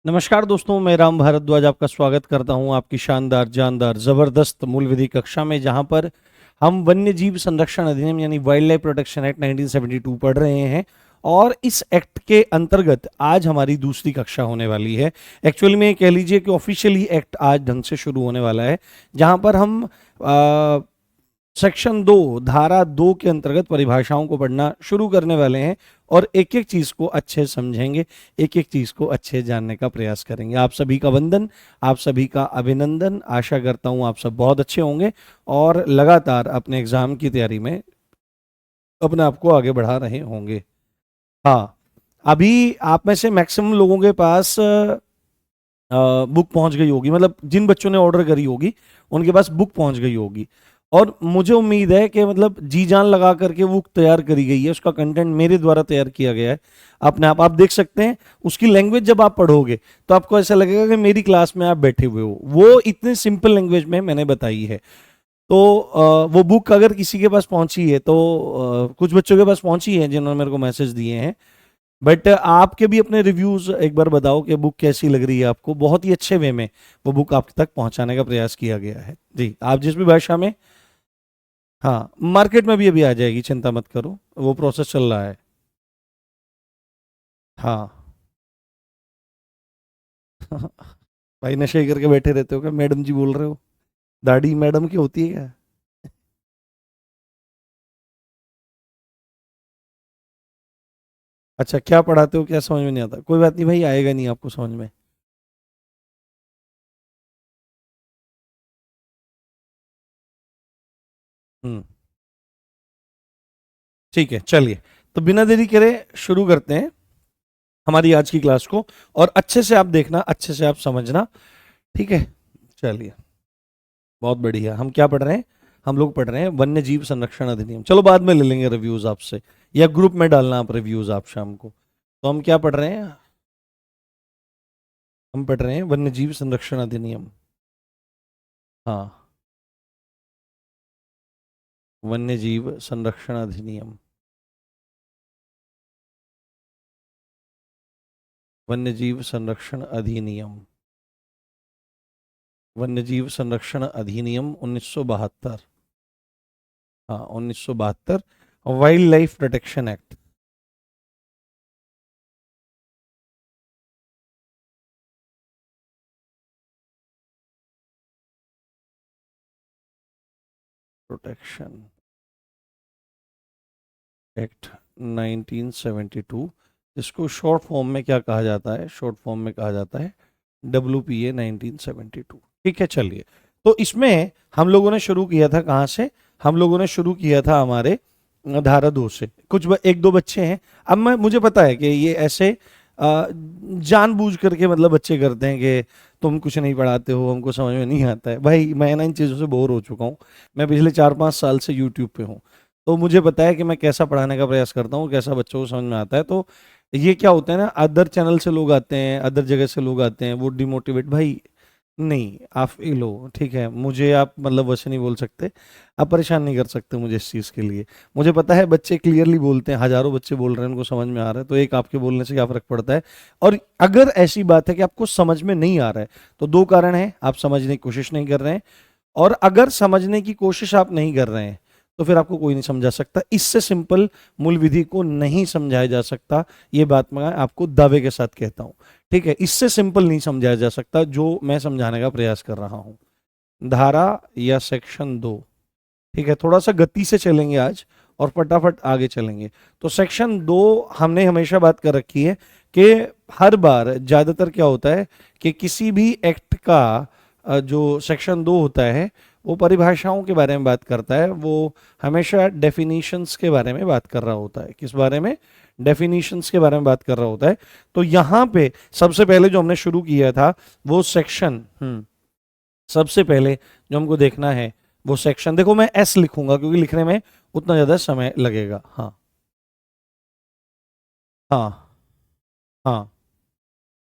नमस्कार दोस्तों, मैं राम भारद्वाज आपका स्वागत करता हूं आपकी शानदार जानदार जबरदस्त मूल विधि कक्षा में, जहां पर हम वन्य जीव संरक्षण अधिनियम यानी वाइल्ड लाइफ प्रोटेक्शन एक्ट 1972 पढ़ रहे हैं। और इस एक्ट के अंतर्गत आज हमारी दूसरी कक्षा होने वाली है। एक्चुअली में कह लीजिए कि ऑफिशियली एक्ट आज ढंग से शुरू होने वाला है, जहां पर हम सेक्शन 2 धारा 2 के अंतर्गत परिभाषाओं को पढ़ना शुरू करने वाले हैं और एक एक चीज को अच्छे समझेंगे, एक एक चीज को अच्छे जानने का प्रयास करेंगे। आप सभी का वंदन, आप सभी का अभिनंदन। आशा करता हूं आप सब बहुत अच्छे होंगे और लगातार अपने एग्जाम की तैयारी में अपने आप को आगे बढ़ा रहे होंगे। हाँ, अभी आप में से मैक्सिमम लोगों के पास बुक पहुंच गई होगी, मतलब जिन बच्चों ने ऑर्डर करी होगी उनके पास बुक पहुंच गई होगी। और मुझे उम्मीद है कि मतलब जी जान लगा करके बुक तैयार करी गई है, उसका कंटेंट मेरे द्वारा तैयार किया गया है। अपने आप देख सकते हैं उसकी लैंग्वेज जब आप पढ़ोगे तो आपको ऐसा लगेगा कि मेरी क्लास में आप बैठे हुए हो। वो इतने सिंपल लैंग्वेज में मैंने बताई है। तो वो बुक अगर किसी के पास पहुंची है तो कुछ बच्चों के पास पहुंची है जिन्होंने मेरे को मैसेज दिए हैं। बट आपके भी अपने रिव्यूज एक बार बताओ कि बुक कैसी लग रही है आपको। बहुत ही अच्छे वे में वो बुक आप तक पहुंचाने का प्रयास किया गया है जी, आप जिस भी भाषा में। हाँ, मार्केट में भी अभी आ जाएगी, चिंता मत करो, वो प्रोसेस चल रहा है। हाँ। भाई नशे ही करके बैठे रहते हो क्या? मैडम जी बोल रहे हो? दाढ़ी मैडम की होती है क्या? अच्छा, क्या पढ़ाते हो, क्या समझ में नहीं आता? कोई बात नहीं भाई, आएगा नहीं आपको समझ में। हम्म। ठीक है, चलिए। तो बिना देरी करे शुरू करते हैं हमारी आज की क्लास को। और अच्छे से आप देखना, अच्छे से आप समझना, ठीक है? चलिए, बहुत बढ़िया। हम क्या पढ़ रहे हैं? हम लोग पढ़ रहे हैं वन्य जीव संरक्षण अधिनियम। चलो बाद में ले लेंगे रिव्यूज आपसे, या ग्रुप में डालना आप रिव्यूज आप शाम को। तो हम क्या पढ़ रहे हैं? हम पढ़ रहे हैं वन्य जीव संरक्षण अधिनियम। हाँ, वन्य जीव संरक्षण अधिनियम। वन्य जीव संरक्षण अधिनियम। वन्य जीव संरक्षण अधिनियम 1972। हाँ, 1972। Wild life protection act. Protection act 1972, इसको शॉर्ट फॉर्म में क्या कहा जाता है? शॉर्ट फॉर्म में कहा जाता है WPA 1972। ठीक है, चलिए। तो इसमें हम लोगों ने शुरू किया था कहाँ से? हम लोगों ने शुरू किया था हमारे धारा 2 से। एक दो बच्चे हैं, अब मैं मुझे पता है कि ये ऐसे जानबूझ करके मतलब बच्चे करते हैं कि तुम कुछ नहीं पढ़ाते हो, हमको समझ में नहीं आता है। भाई मैं ना इन चीज़ों से बोर हो चुका हूँ। मैं पिछले 4-5 साल से यूट्यूब पे हूँ, तो मुझे पता है कि मैं कैसा पढ़ाने का प्रयास करता हूँ, कैसा बच्चों को समझ में आता है। तो ये क्या होता है ना, अदर चैनल से लोग आते हैं, अदर जगह से लोग आते हैं, वो डिमोटिवेट। भाई नहीं, आप फील हो, ठीक है? मुझे आप मतलब वैसे नहीं बोल सकते, आप परेशान नहीं कर सकते मुझे इस चीज़ के लिए। मुझे पता है बच्चे क्लियरली बोलते हैं, हजारों बच्चे बोल रहे हैं, उनको समझ में आ रहा है, तो एक आपके बोलने से क्या फर्क पड़ता है? और अगर ऐसी बात है कि आपको समझ में नहीं आ रहा है, तो दो कारण है: आप समझने की कोशिश नहीं कर रहे हैं, और अगर समझने की कोशिश आप नहीं कर रहे हैं तो फिर आपको कोई नहीं समझा सकता। इससे सिंपल मूल विधि को नहीं समझाया जा सकता। ये बात मैं आपको दावे के साथ कहता हूं, ठीक है? इससे सिंपल नहीं समझाया जा सकता जो मैं समझाने का प्रयास कर रहा हूं। धारा या सेक्शन 2, ठीक है? थोड़ा सा गति से चलेंगे आज और फटाफट आगे चलेंगे। तो सेक्शन 2 हमने हमेशा बात कर रखी है कि हर बार ज्यादातर क्या होता है कि किसी भी एक्ट का जो सेक्शन 2 होता है वो परिभाषाओं के बारे में बात करता है। वो हमेशा डेफिनेशंस के बारे में बात कर रहा होता है। किस बारे में? डेफिनेशंस के बारे में बात कर रहा होता है। तो यहाँ पे सबसे पहले जो हमने शुरू किया था वो सेक्शन, सबसे पहले जो हमको देखना है वो सेक्शन, देखो मैं एस लिखूंगा क्योंकि लिखने में उतना ज्यादा समय लगेगा। हाँ, हाँ, हाँ,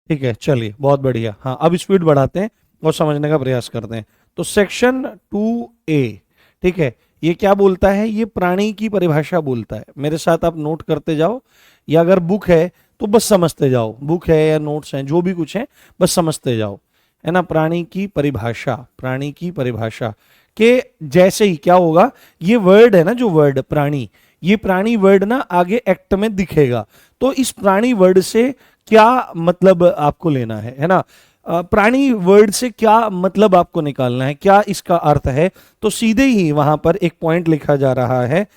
ठीक है, चलिए, बहुत बढ़िया। हाँ, अब स्पीड बढ़ाते हैं और समझने का प्रयास करते हैं। तो सेक्शन 2A, ठीक है, ये क्या बोलता है? ये प्राणी की परिभाषा बोलता है। मेरे साथ आप नोट करते जाओ, या अगर बुक है तो बस समझते जाओ, बुक है या नोट्स हैं जो भी कुछ है बस समझते जाओ, है ना। प्राणी की परिभाषा, प्राणी की परिभाषा के जैसे ही क्या होगा, ये वर्ड है ना, जो वर्ड प्राणी, ये प्राणी वर्ड ना आगे एक्ट में दिखेगा। तो इस प्राणी वर्ड से क्या मतलब आपको लेना है ना, प्राणी वर्ड से क्या मतलब आपको निकालना है, क्या इसका अर्थ है। तो सीधे ही वहां पर एक पॉइंट लिखा जा रहा है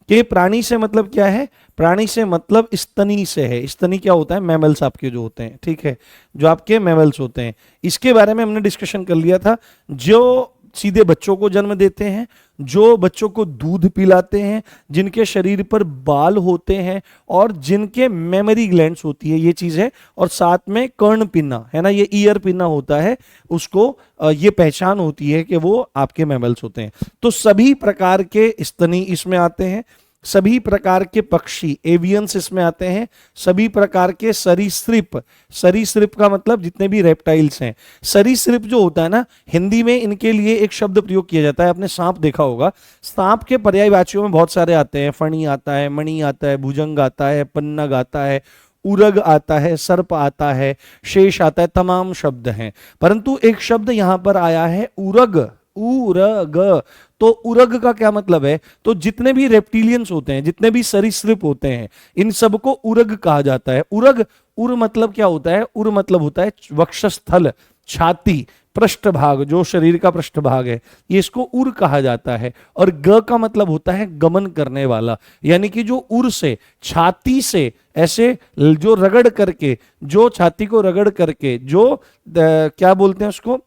कि प्राणी से मतलब क्या है, प्राणी से मतलब स्तनी से है। स्तनी क्या होता है, मैमल्स आपके जो होते हैं, ठीक है, जो आपके मैमल्स होते हैं, इसके बारे में हमने डिस्कशन कर लिया था। जो सीधे बच्चों को जन्म देते हैं, जो बच्चों को दूध पिलाते हैं, जिनके शरीर पर बाल होते हैं और जिनके मेमोरी ग्लैंड्स होती है, ये चीज है। और साथ में कर्ण पिन्ना है ना, ये ईयर पिन्ना होता है, उसको ये पहचान होती है कि वो आपके मैमल्स होते हैं। तो सभी प्रकार के स्तनी इसमें आते हैं, सभी प्रकार के पक्षी एवियंस इसमें आते हैं, सभी प्रकार के सरीसृप, सरीसृप का मतलब जितने भी रेप्टाइल्स हैं। सरीसृप जो होता है ना, हिंदी में इनके लिए एक शब्द प्रयोग किया जाता है, आपने सांप देखा होगा, सांप के पर्यायवाचियों में बहुत सारे आते हैं, फणी आता है, मणि आता है, भुजंग आता है, पन्नग आता है, उरग आता है, सर्प आता है, शेष आता है, तमाम शब्द हैं। परंतु एक शब्द यहां पर आया है उरग, उरग। तो उरग का क्या मतलब है, तो जितने भी रेप्टिलियंस होते हैं, जितने भी सरीसृप होते हैं, इन सबको उरग कहा जाता है। उरग, उर मतलब क्या होता है, उर मतलब होता है वक्षस्थल, छाती, पृष्ठभाग, जो शरीर का पृष्ठभाग है, ये इसको उर कहा जाता है। और ग का मतलब होता है गमन करने वाला, यानी कि जो उर से, छाती से ऐसे जो रगड़ करके, जो छाती को रगड़ करके, जो क्या बोलते हैं उसको,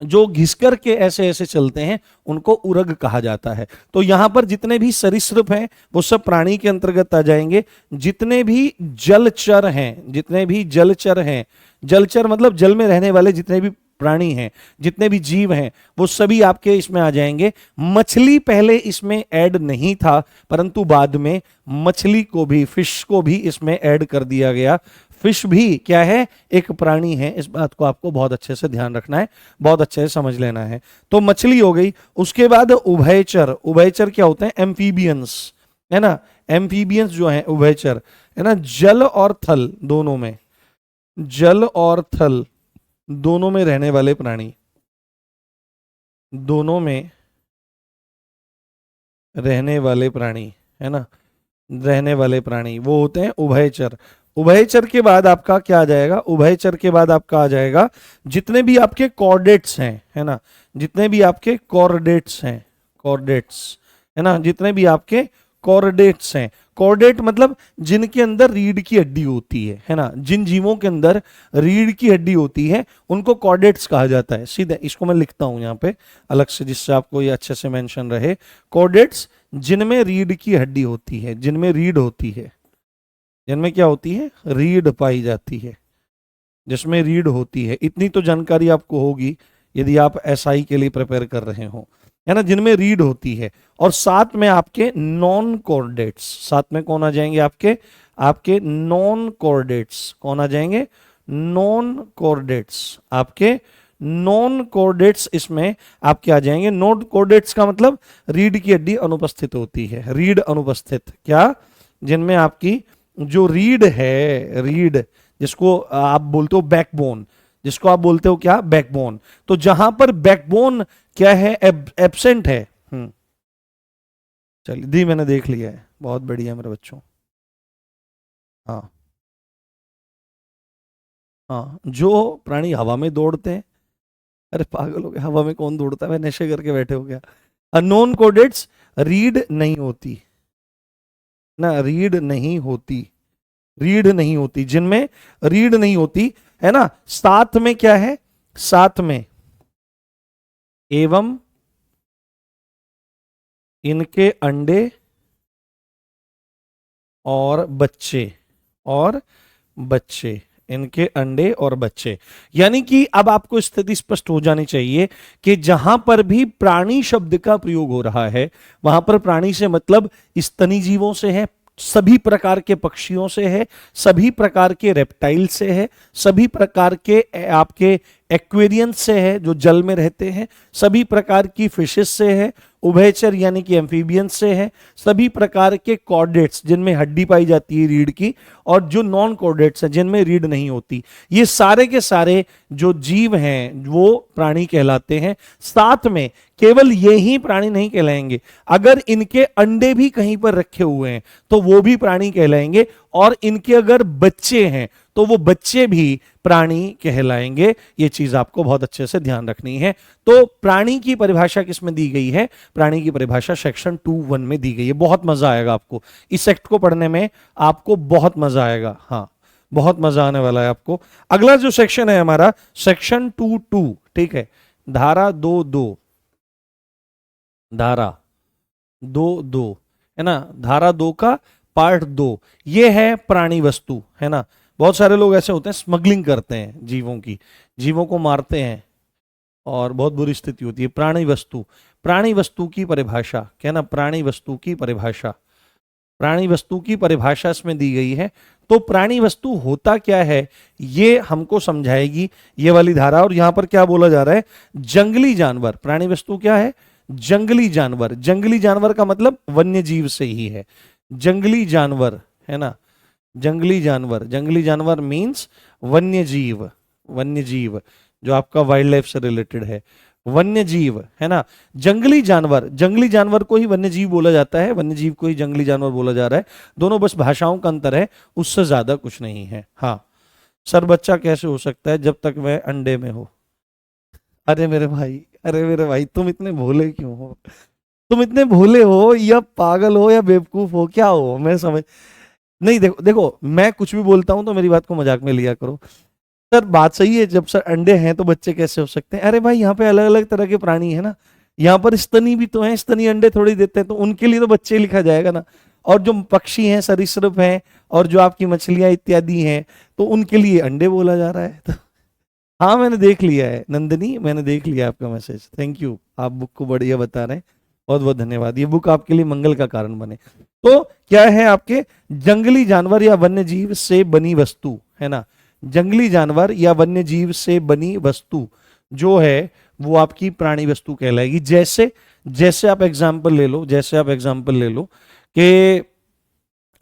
जो घिस कर के ऐसे ऐसे चलते हैं, उनको उरग कहा जाता है। तो यहां पर जितने भी सरीसृप हैं वो सब प्राणी के अंतर्गत आ जाएंगे। जितने भी जलचर हैं, जितने भी जलचर हैं, जलचर मतलब जल में रहने वाले जितने भी प्राणी हैं, जितने भी जीव हैं, वो सभी आपके इसमें आ जाएंगे। मछली पहले इसमें ऐड नहीं था, परंतु बाद में मछली को भी, फिश को भी इसमें ऐड कर दिया गया। फिश भी क्या है, एक प्राणी है, इस बात को आपको बहुत अच्छे से ध्यान रखना है, बहुत अच्छे से समझ लेना है। तो मछली हो गई। उसके बाद उभयचर, उभयचर क्या होते हैं, एम्फीबियंस, है ना, एम्फीबियंस जो है उभयचर, है ना, जल और थल दोनों में, जल और थल दोनों में रहने वाले प्राणी, दोनों में रहने वाले प्राणी, है ना, रहने वाले प्राणी वो होते हैं उभयचर। उभयचर के बाद आपका क्या आ जाएगा, उभयचर के बाद आपका आ जाएगा जितने भी आपके कॉर्डेट्स हैं, है ना, जितने भी आपके कॉर्डेट्स हैं, कॉर्डेट्स, है ना, जितने भी आपके कॉर्डेट्स हैं। कॉर्डेट मतलब जिनके अंदर रीढ़ की हड्डी होती है ना, जिन जीवों के अंदर रीढ़ की हड्डी होती है उनको कॉर्डेट्स कहा जाता है। सीधे इसको मैं लिखता हूं यहां पे अलग से, जिससे आपको ये अच्छे से मेंशन रहे। कॉर्डेट्स जिनमें रीढ़ की हड्डी होती है, जिनमें रीढ़ होती है, जिनमें क्या होती है, रीढ़ पाई जाती है, जिसमें रीढ़ होती है। इतनी तो जानकारी आपको होगी यदि आप एसआई के लिए प्रिपेयर कर रहे हो, है ना, जिनमें रीढ़ होती है। और साथ में आपके नॉन कॉर्डेट्स, साथ में कौन आ जाएंगे आपके, आपके नॉन कॉर्डेट्स, कौन आ जाएंगे, नॉन कॉर्डेट्स, आपके नॉन कॉर्डेट्स इसमें आपके आ जाएंगे। नॉन कॉर्डेट्स का मतलब रीढ़ की हड्डी अनुपस्थित होती है, रीढ़ अनुपस्थित, क्या, जिनमें आपकी जो रीढ़ है, रीढ़ जिसको आप बोलते हो बैकबोन, जिसको आप बोलते हो क्या, बैकबोन। तो जहां पर बैकबोन क्या है, एब्सेंट है। चलिए दी, मैंने देख लिया है, बहुत बढ़िया मेरे बच्चों। हाँ हाँ, जो प्राणी हवा में दौड़ते हैं, अरे पागल हो गया, हवा में कौन दौड़ता है, नशे करके बैठे हो गया। अननोन कोडेट्स, रीढ़ नहीं होती ना, रीढ़ नहीं होती, रीढ़ नहीं होती, जिनमें रीढ़ नहीं होती, है ना। साथ में क्या है, साथ में एवं इनके अंडे और बच्चे, और बच्चे, इनके अंडे और बच्चे। यानी कि अब आपको स्थिति स्पष्ट हो जानी चाहिए कि जहां पर भी प्राणी शब्द का प्रयोग हो रहा है, वहां पर प्राणी से मतलब स्तनी जीवों से है, सभी प्रकार के पक्षियों से है, सभी प्रकार के रेप्टाइल से है, सभी प्रकार के आपके एक्वेरियंस से है जो जल में रहते हैं, सभी प्रकार की फिशेस से है, उभयचर यानी कि एम्फीबियंस से है, सभी प्रकार के कॉर्डेट्स जिनमें हड्डी पाई जाती है रीढ़ की, और जो नॉन कॉर्डेट्स हैं जिनमें रीढ़ नहीं होती, ये सारे के सारे जो जीव हैं वो प्राणी कहलाते हैं। साथ में केवल ये ही प्राणी नहीं कहलाएंगे, अगर इनके अंडे भी कहीं पर रखे हुए हैं तो वो भी प्राणी कहलाएंगे, और इनके अगर बच्चे हैं तो वो बच्चे भी प्राणी कहलाएंगे। ये चीज आपको बहुत अच्छे से ध्यान रखनी है। तो प्राणी की परिभाषा किसमें दी गई है? प्राणी की परिभाषा सेक्शन 2(1) में दी गई है। बहुत मजा आएगा आपको इस एक्ट को पढ़ने में, आपको बहुत मजा आएगा। हाँ, बहुत मजा आने वाला है आपको। अगला जो सेक्शन है हमारा सेक्शन 2(2), ठीक है, धारा 2(2), धारा 2(2 है ना, धारा 2 का पार्ट 2, ये है प्राणी वस्तु, है ना। बहुत सारे लोग ऐसे होते हैं स्मगलिंग करते हैं जीवों की, जीवों को मारते हैं और बहुत बुरी स्थिति होती है। प्राणी वस्तु, प्राणी वस्तु की परिभाषा क्या ना, प्राणी वस्तु की परिभाषा, प्राणी वस्तु की परिभाषा इसमें दी गई है। तो प्राणी वस्तु होता क्या है ये हमको समझाएगी ये वाली धारा। और यहां पर क्या बोला जा रहा है? जंगली जानवर। प्राणी वस्तु क्या है? जंगली जानवर। जंगली जानवर का मतलब वन्य जीव से ही है, जंगली जानवर, है ना। जंगली जानवर, जंगली जानवर मीन्स वन्य जीव, वन्य जीव जो आपका वाइल्ड लाइफ से रिलेटेड है, वन्य जीव, है ना। जंगली जानवर, जंगली जानवर को ही वन्य जीव बोला जाता है, वन्य जीव को ही जंगली जानवर बोला जा रहा है। दोनों बस भाषाओं का अंतर है, उससे ज्यादा कुछ नहीं है। हाँ, सर बच्चा कैसे हो सकता है जब तक वह अंडे में हो? अरे मेरे भाई, अरे मेरे भाई, तुम इतने भोले क्यों हो? तुम इतने भोले हो या पागल हो या बेवकूफ हो, क्या हो? मैं समझ नहीं। देखो देखो, मैं कुछ भी बोलता हूं तो मेरी बात को मजाक में लिया करो। सर बात सही है, जब सर अंडे हैं तो बच्चे कैसे हो सकते हैं? अरे भाई, यहाँ पे अलग अलग तरह के प्राणी है ना, यहाँ पर स्तनी भी तो हैं, स्तनी अंडे थोड़ी देते हैं, तो उनके लिए तो बच्चे लिखा जाएगा ना। और जो पक्षी हैं, सरीसृप हैं, और जो आपकी मछलियां इत्यादि हैं, तो उनके लिए अंडे बोला जा रहा है। तो हाँ, मैंने देख लिया है नंदिनी, मैंने देख लिया आपका मैसेज, थैंक यू। आप बुक को बढ़िया बता रहे हैं, बहुत बहुत धन्यवाद। ये बुक आपके लिए मंगल का कारण बने। तो क्या है आपके? जंगली जानवर या वन्य जीव से बनी वस्तु, है ना। जंगली जानवर या वन्य जीव से बनी वस्तु जो है वो आपकी प्राणी वस्तु कहलाएगी। जैसे जैसे आप एग्जांपल ले लो, जैसे आप एग्जांपल ले लो कि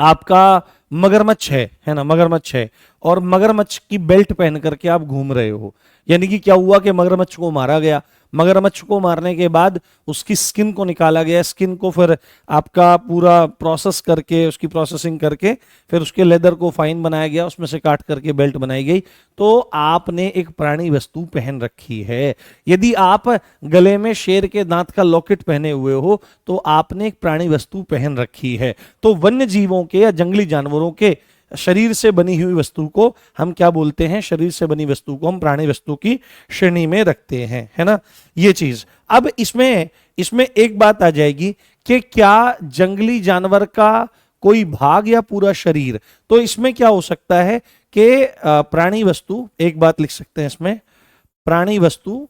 आपका मगरमच्छ है ना, मगरमच्छ है, और मगरमच्छ की बेल्ट पहन करके आप घूम रहे हो। यानी कि क्या हुआ कि मगरमच्छ को मारा गया, मगरमच्छ को मारने के बाद उसकी स्किन को निकाला गया, स्किन को फिर आपका पूरा प्रोसेस करके, उसकी प्रोसेसिंग करके फिर उसके लेदर को फाइन बनाया गया, उसमें से काट करके बेल्ट बनाई गई। तो आपने एक प्राणी वस्तु पहन रखी है। यदि आप गले में शेर के दांत का लॉकेट पहने हुए हो तो आपने एक प्राणी वस्तु पहन रखी है। तो वन्य जीवों के या जंगली जानवरों के शरीर से बनी हुई वस्तु को हम क्या बोलते हैं? शरीर से बनी वस्तु को हम प्राणी वस्तु की श्रेणी में रखते हैं, है ना, ये चीज। अब इसमें एक बात आ जाएगी कि क्या जंगली जानवर का कोई भाग या पूरा शरीर? तो इसमें क्या हो सकता है कि प्राणी वस्तु, एक बात लिख सकते हैं इसमें, प्राणी वस्तु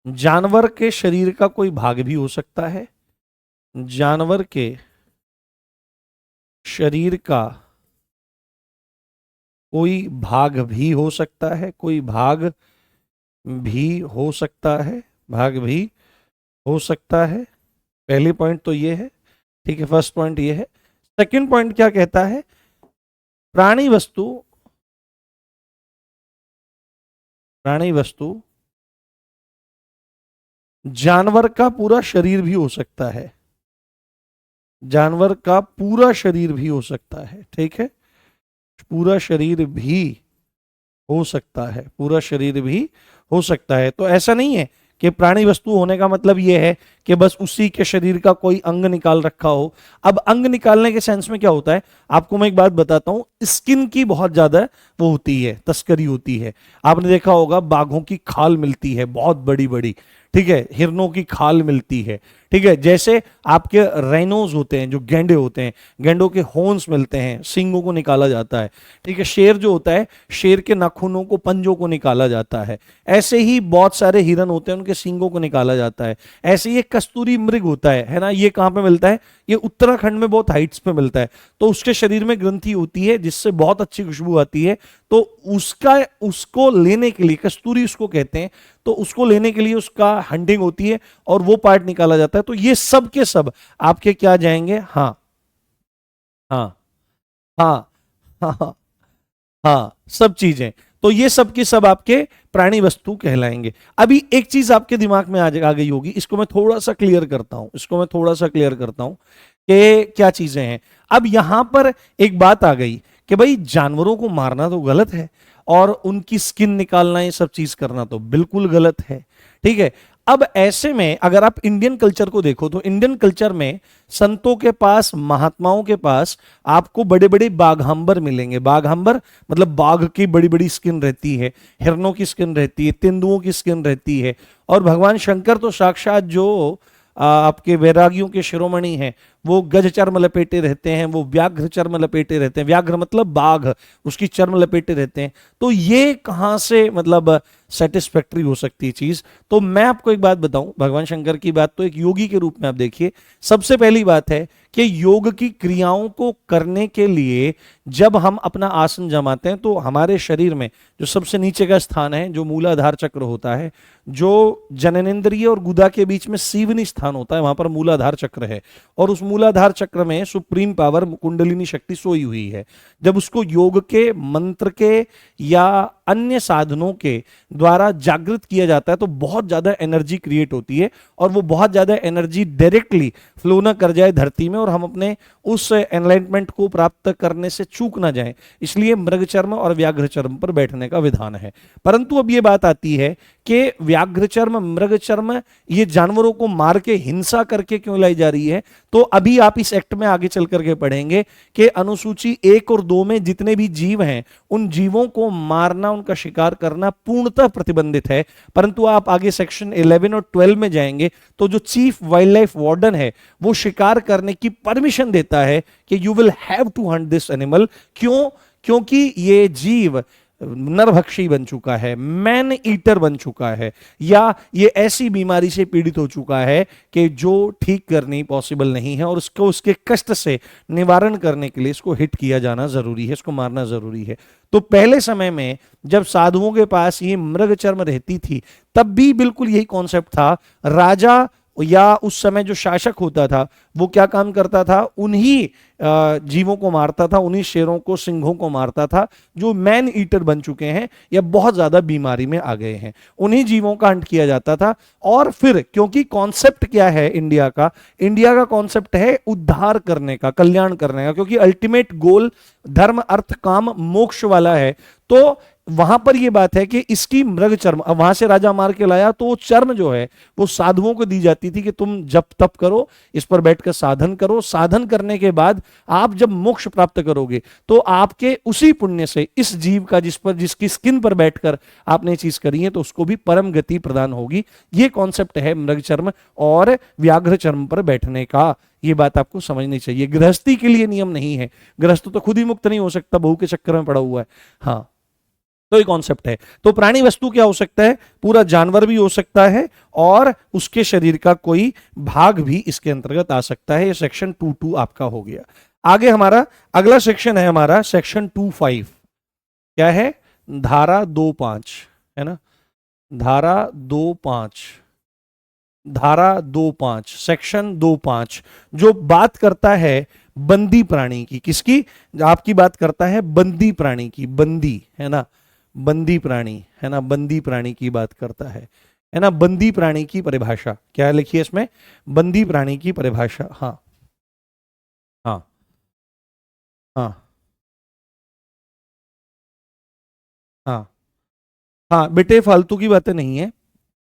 जानवर के शरीर का कोई भाग भी हो सकता है, जानवर के शरीर का कोई भाग भी हो सकता है, कोई भाग भी हो सकता है, भाग भी हो सकता है। पहली पॉइंट तो ये है, ठीक है, फर्स्ट पॉइंट ये है। सेकंड पॉइंट क्या कहता है? प्राणी वस्तु जानवर का पूरा शरीर भी हो सकता है, जानवर का पूरा शरीर भी हो सकता है, ठीक है, पूरा शरीर भी हो सकता है, पूरा शरीर भी हो सकता है। तो ऐसा नहीं है कि प्राणी वस्तु होने का मतलब यह है कि बस उसी के शरीर का कोई अंग निकाल रखा हो। अब अंग निकालने के सेंस में क्या होता है, आपको मैं एक बात बताता हूं, स्किन की बहुत ज्यादा वो होती है, तस्करी होती है। आपने देखा होगा बाघों की खाल मिलती है बहुत बड़ी बड़ी, ठीक है, हिरणों की खाल मिलती है, ठीक है, जैसे आपके राइनोज होते हैं, जो गैंडे होते हैं, गैंडों के हॉर्न्स मिलते हैं, सींगों को निकाला जाता है। ठीक है, शेर जो होता है, शेर के नाखूनों को, पंजों को निकाला जाता है। ऐसे ही बहुत सारे हिरन होते हैं, उनके सींगों को निकाला जाता है। ऐसे ही एक कस्तूरी मृग होता है ना, ये कहाँ पे मिलता है? ये उत्तराखंड में बहुत हाइट्स पे मिलता है। तो उसके शरीर में ग्रंथि होती है जिससे बहुत अच्छी खुशबू आती है। तो उसको लेने के लिए, कस्तूरी उसको कहते हैं, तो उसको लेने के लिए उसका हंटिंग होती है और वो पार्ट निकाला जाता है। तो ये सब के सब आपके क्या जाएंगे? हाँ हाँ हाँ हाँ हाँ हाँ, सब चीजें। तो ये सब की सब आपके प्राणी वस्तु कहलाएंगे। अभी एक चीज आपके दिमाग में आ गई होगी, इसको मैं थोड़ा सा क्लियर करता हूं कि क्या चीजें हैं। अब यहां पर एक बात आ गई कि भाई जानवरों को मारना तो गलत है और उनकी स्किन निकालना, ये सब चीज करना तो बिल्कुल गलत है। ठीक है, अब ऐसे में अगर आप इंडियन कल्चर को देखो तो इंडियन कल्चर में संतों के पास, महात्माओं के पास आपको बड़े बड़े बाघांबर मिलेंगे। बाघांबर मतलब बाघ की बड़ी बड़ी स्किन रहती है, हिरणों की स्किन रहती है, तेंदुओं की स्किन रहती है। और भगवान शंकर तो साक्षात जो आपके वैरागियों के शिरोमणि हैं, वो गज चर्म लपेटे रहते हैं, वो व्याघ्र चर्म लपेटे रहते हैं। व्याघ्र मतलब बाघ, उसकी चर्म लपेटे रहते हैं। तो ये कहां से मतलब सेटिस्फैक्टरी हो सकती है चीज? तो मैं आपको एक बात बताऊं, भगवान शंकर की बात तो एक योगी के रूप में आप देखिए। सबसे पहली बात है कि योग की क्रियाओं को करने के लिए जब हम अपना आसन जमाते हैं तो हमारे शरीर में जो सबसे नीचे का स्थान है, जो मूलाधार चक्र होता है, जो जननेंद्रिय और गुदा के बीच में सीवनी स्थान होता है, वहां पर मूलाधार चक्र है। और उस मूलाधार चक्र में सुप्रीम पावर, कुंडलिनी शक्ति सोई हुई है। जब उसको योग के, मंत्र के या अन्य साधनों के द्वारा जागृत किया जाता है तो बहुत ज्यादा एनर्जी क्रिएट होती है, और वो बहुत ज्यादा एनर्जी डायरेक्टली फ्लो ना कर जाए धरती में और हम अपने उस एनलाइटमेंट को प्राप्त करने से चूक ना जाएं। इसलिए मृग चर्म और व्याघ्र चर्म पर बैठने का विधान है। परंतु अब ये बात आती है कि व्याघ्र चर्म, मृग चर्म, ये जानवरों को मार के हिंसा करके क्यों लाई जा रही है? तो अभी आप इस एक्ट में आगे चल करके पढ़ेंगे कि अनुसूची 1 और 2 में जितने भी जीव हैं, उन जीवों को मारना, उनका शिकार करना पूर्णतः प्रतिबंधित है। परंतु आप आगे सेक्शन 11 और 12 में जाएंगे तो जो चीफ वाइल्ड लाइफ वार्डन है, वो शिकार करने की परमिशन देता है कि you will have to hunt this animal. क्यों? क्योंकि ये जीव नरभक्षी बन चुका है, मैन ईटर बन चुका है, या ये ऐसी बीमारी से पीड़ित हो चुका है कि जो ठीक करनी पॉसिबल नहीं है, और उसको, उसके कष्ट से निवारण करने के लिए इसको हिट किया जाना जरूरी है, इसको मारना जरूरी है। तो पहले समय में जब साधुओं के पास ये मृग चर्म रहती थी, तब भी बिल्कुल यही कॉन्सेप्ट था। राजा या उस समय जो शासक होता था, वो क्या काम करता था? उन्हीं जीवों को मारता था, उन्हीं शेरों को, सिंहों को मारता था जो मैन ईटर बन चुके हैं या बहुत ज्यादा बीमारी में आ गए हैं। उन्हीं जीवों का हंट किया जाता था। और फिर क्योंकि कॉन्सेप्ट क्या है इंडिया का? इंडिया का कॉन्सेप्ट है उद्धार करने का, कल्याण करने का, क्योंकि अल्टीमेट गोल धर्म, अर्थ, काम, मोक्ष वाला है। तो वहां पर यह बात है कि इसकी मृग चर्म, अब वहां से राजा मार के लाया तो वो चर्म जो है वो साधुओं को दी जाती थी कि तुम जप तप करो, इस पर बैठकर साधन करो। साधन करने के बाद आप जब मोक्ष प्राप्त करोगे तो आपके उसी पुण्य से इस जीव का, जिसकी स्किन पर बैठकर आपने चीज करी है, तो उसको भी परम गति प्रदान होगी। ये कॉन्सेप्ट है मृग चर्म और व्याघ्र चर्म पर बैठने का। ये बात आपको समझनी चाहिए। गृहस्थी के लिए नियम नहीं है, गृहस्थ तो खुद ही मुक्त नहीं हो सकता, बहू के चक्कर में पड़ा हुआ है। हाँ, तो ये कॉन्सेप्ट है। तो प्राणी वस्तु क्या हो सकता है? पूरा जानवर भी हो सकता है और उसके शरीर का कोई भाग भी इसके अंतर्गत आ सकता है। ये सेक्शन 2.2 आपका हो गया। आगे हमारा अगला सेक्शन है, हमारा सेक्शन 2.5 क्या है? धारा 2.5 है ना, धारा 2.5, धारा 2.5, सेक्शन 2.5 जो बात करता है बंदी प्राणी की। किसकी? आपकी बात करता है बंदी प्राणी की। बंदी है ना, बंदी प्राणी है ना, बंदी प्राणी की बात करता है ना। बंदी प्राणी की परिभाषा क्या लिखी है इसमें? बंदी प्राणी की परिभाषा। हाँ हाँ हाँ हाँ हाँ बेटे, फालतू की बातें नहीं है,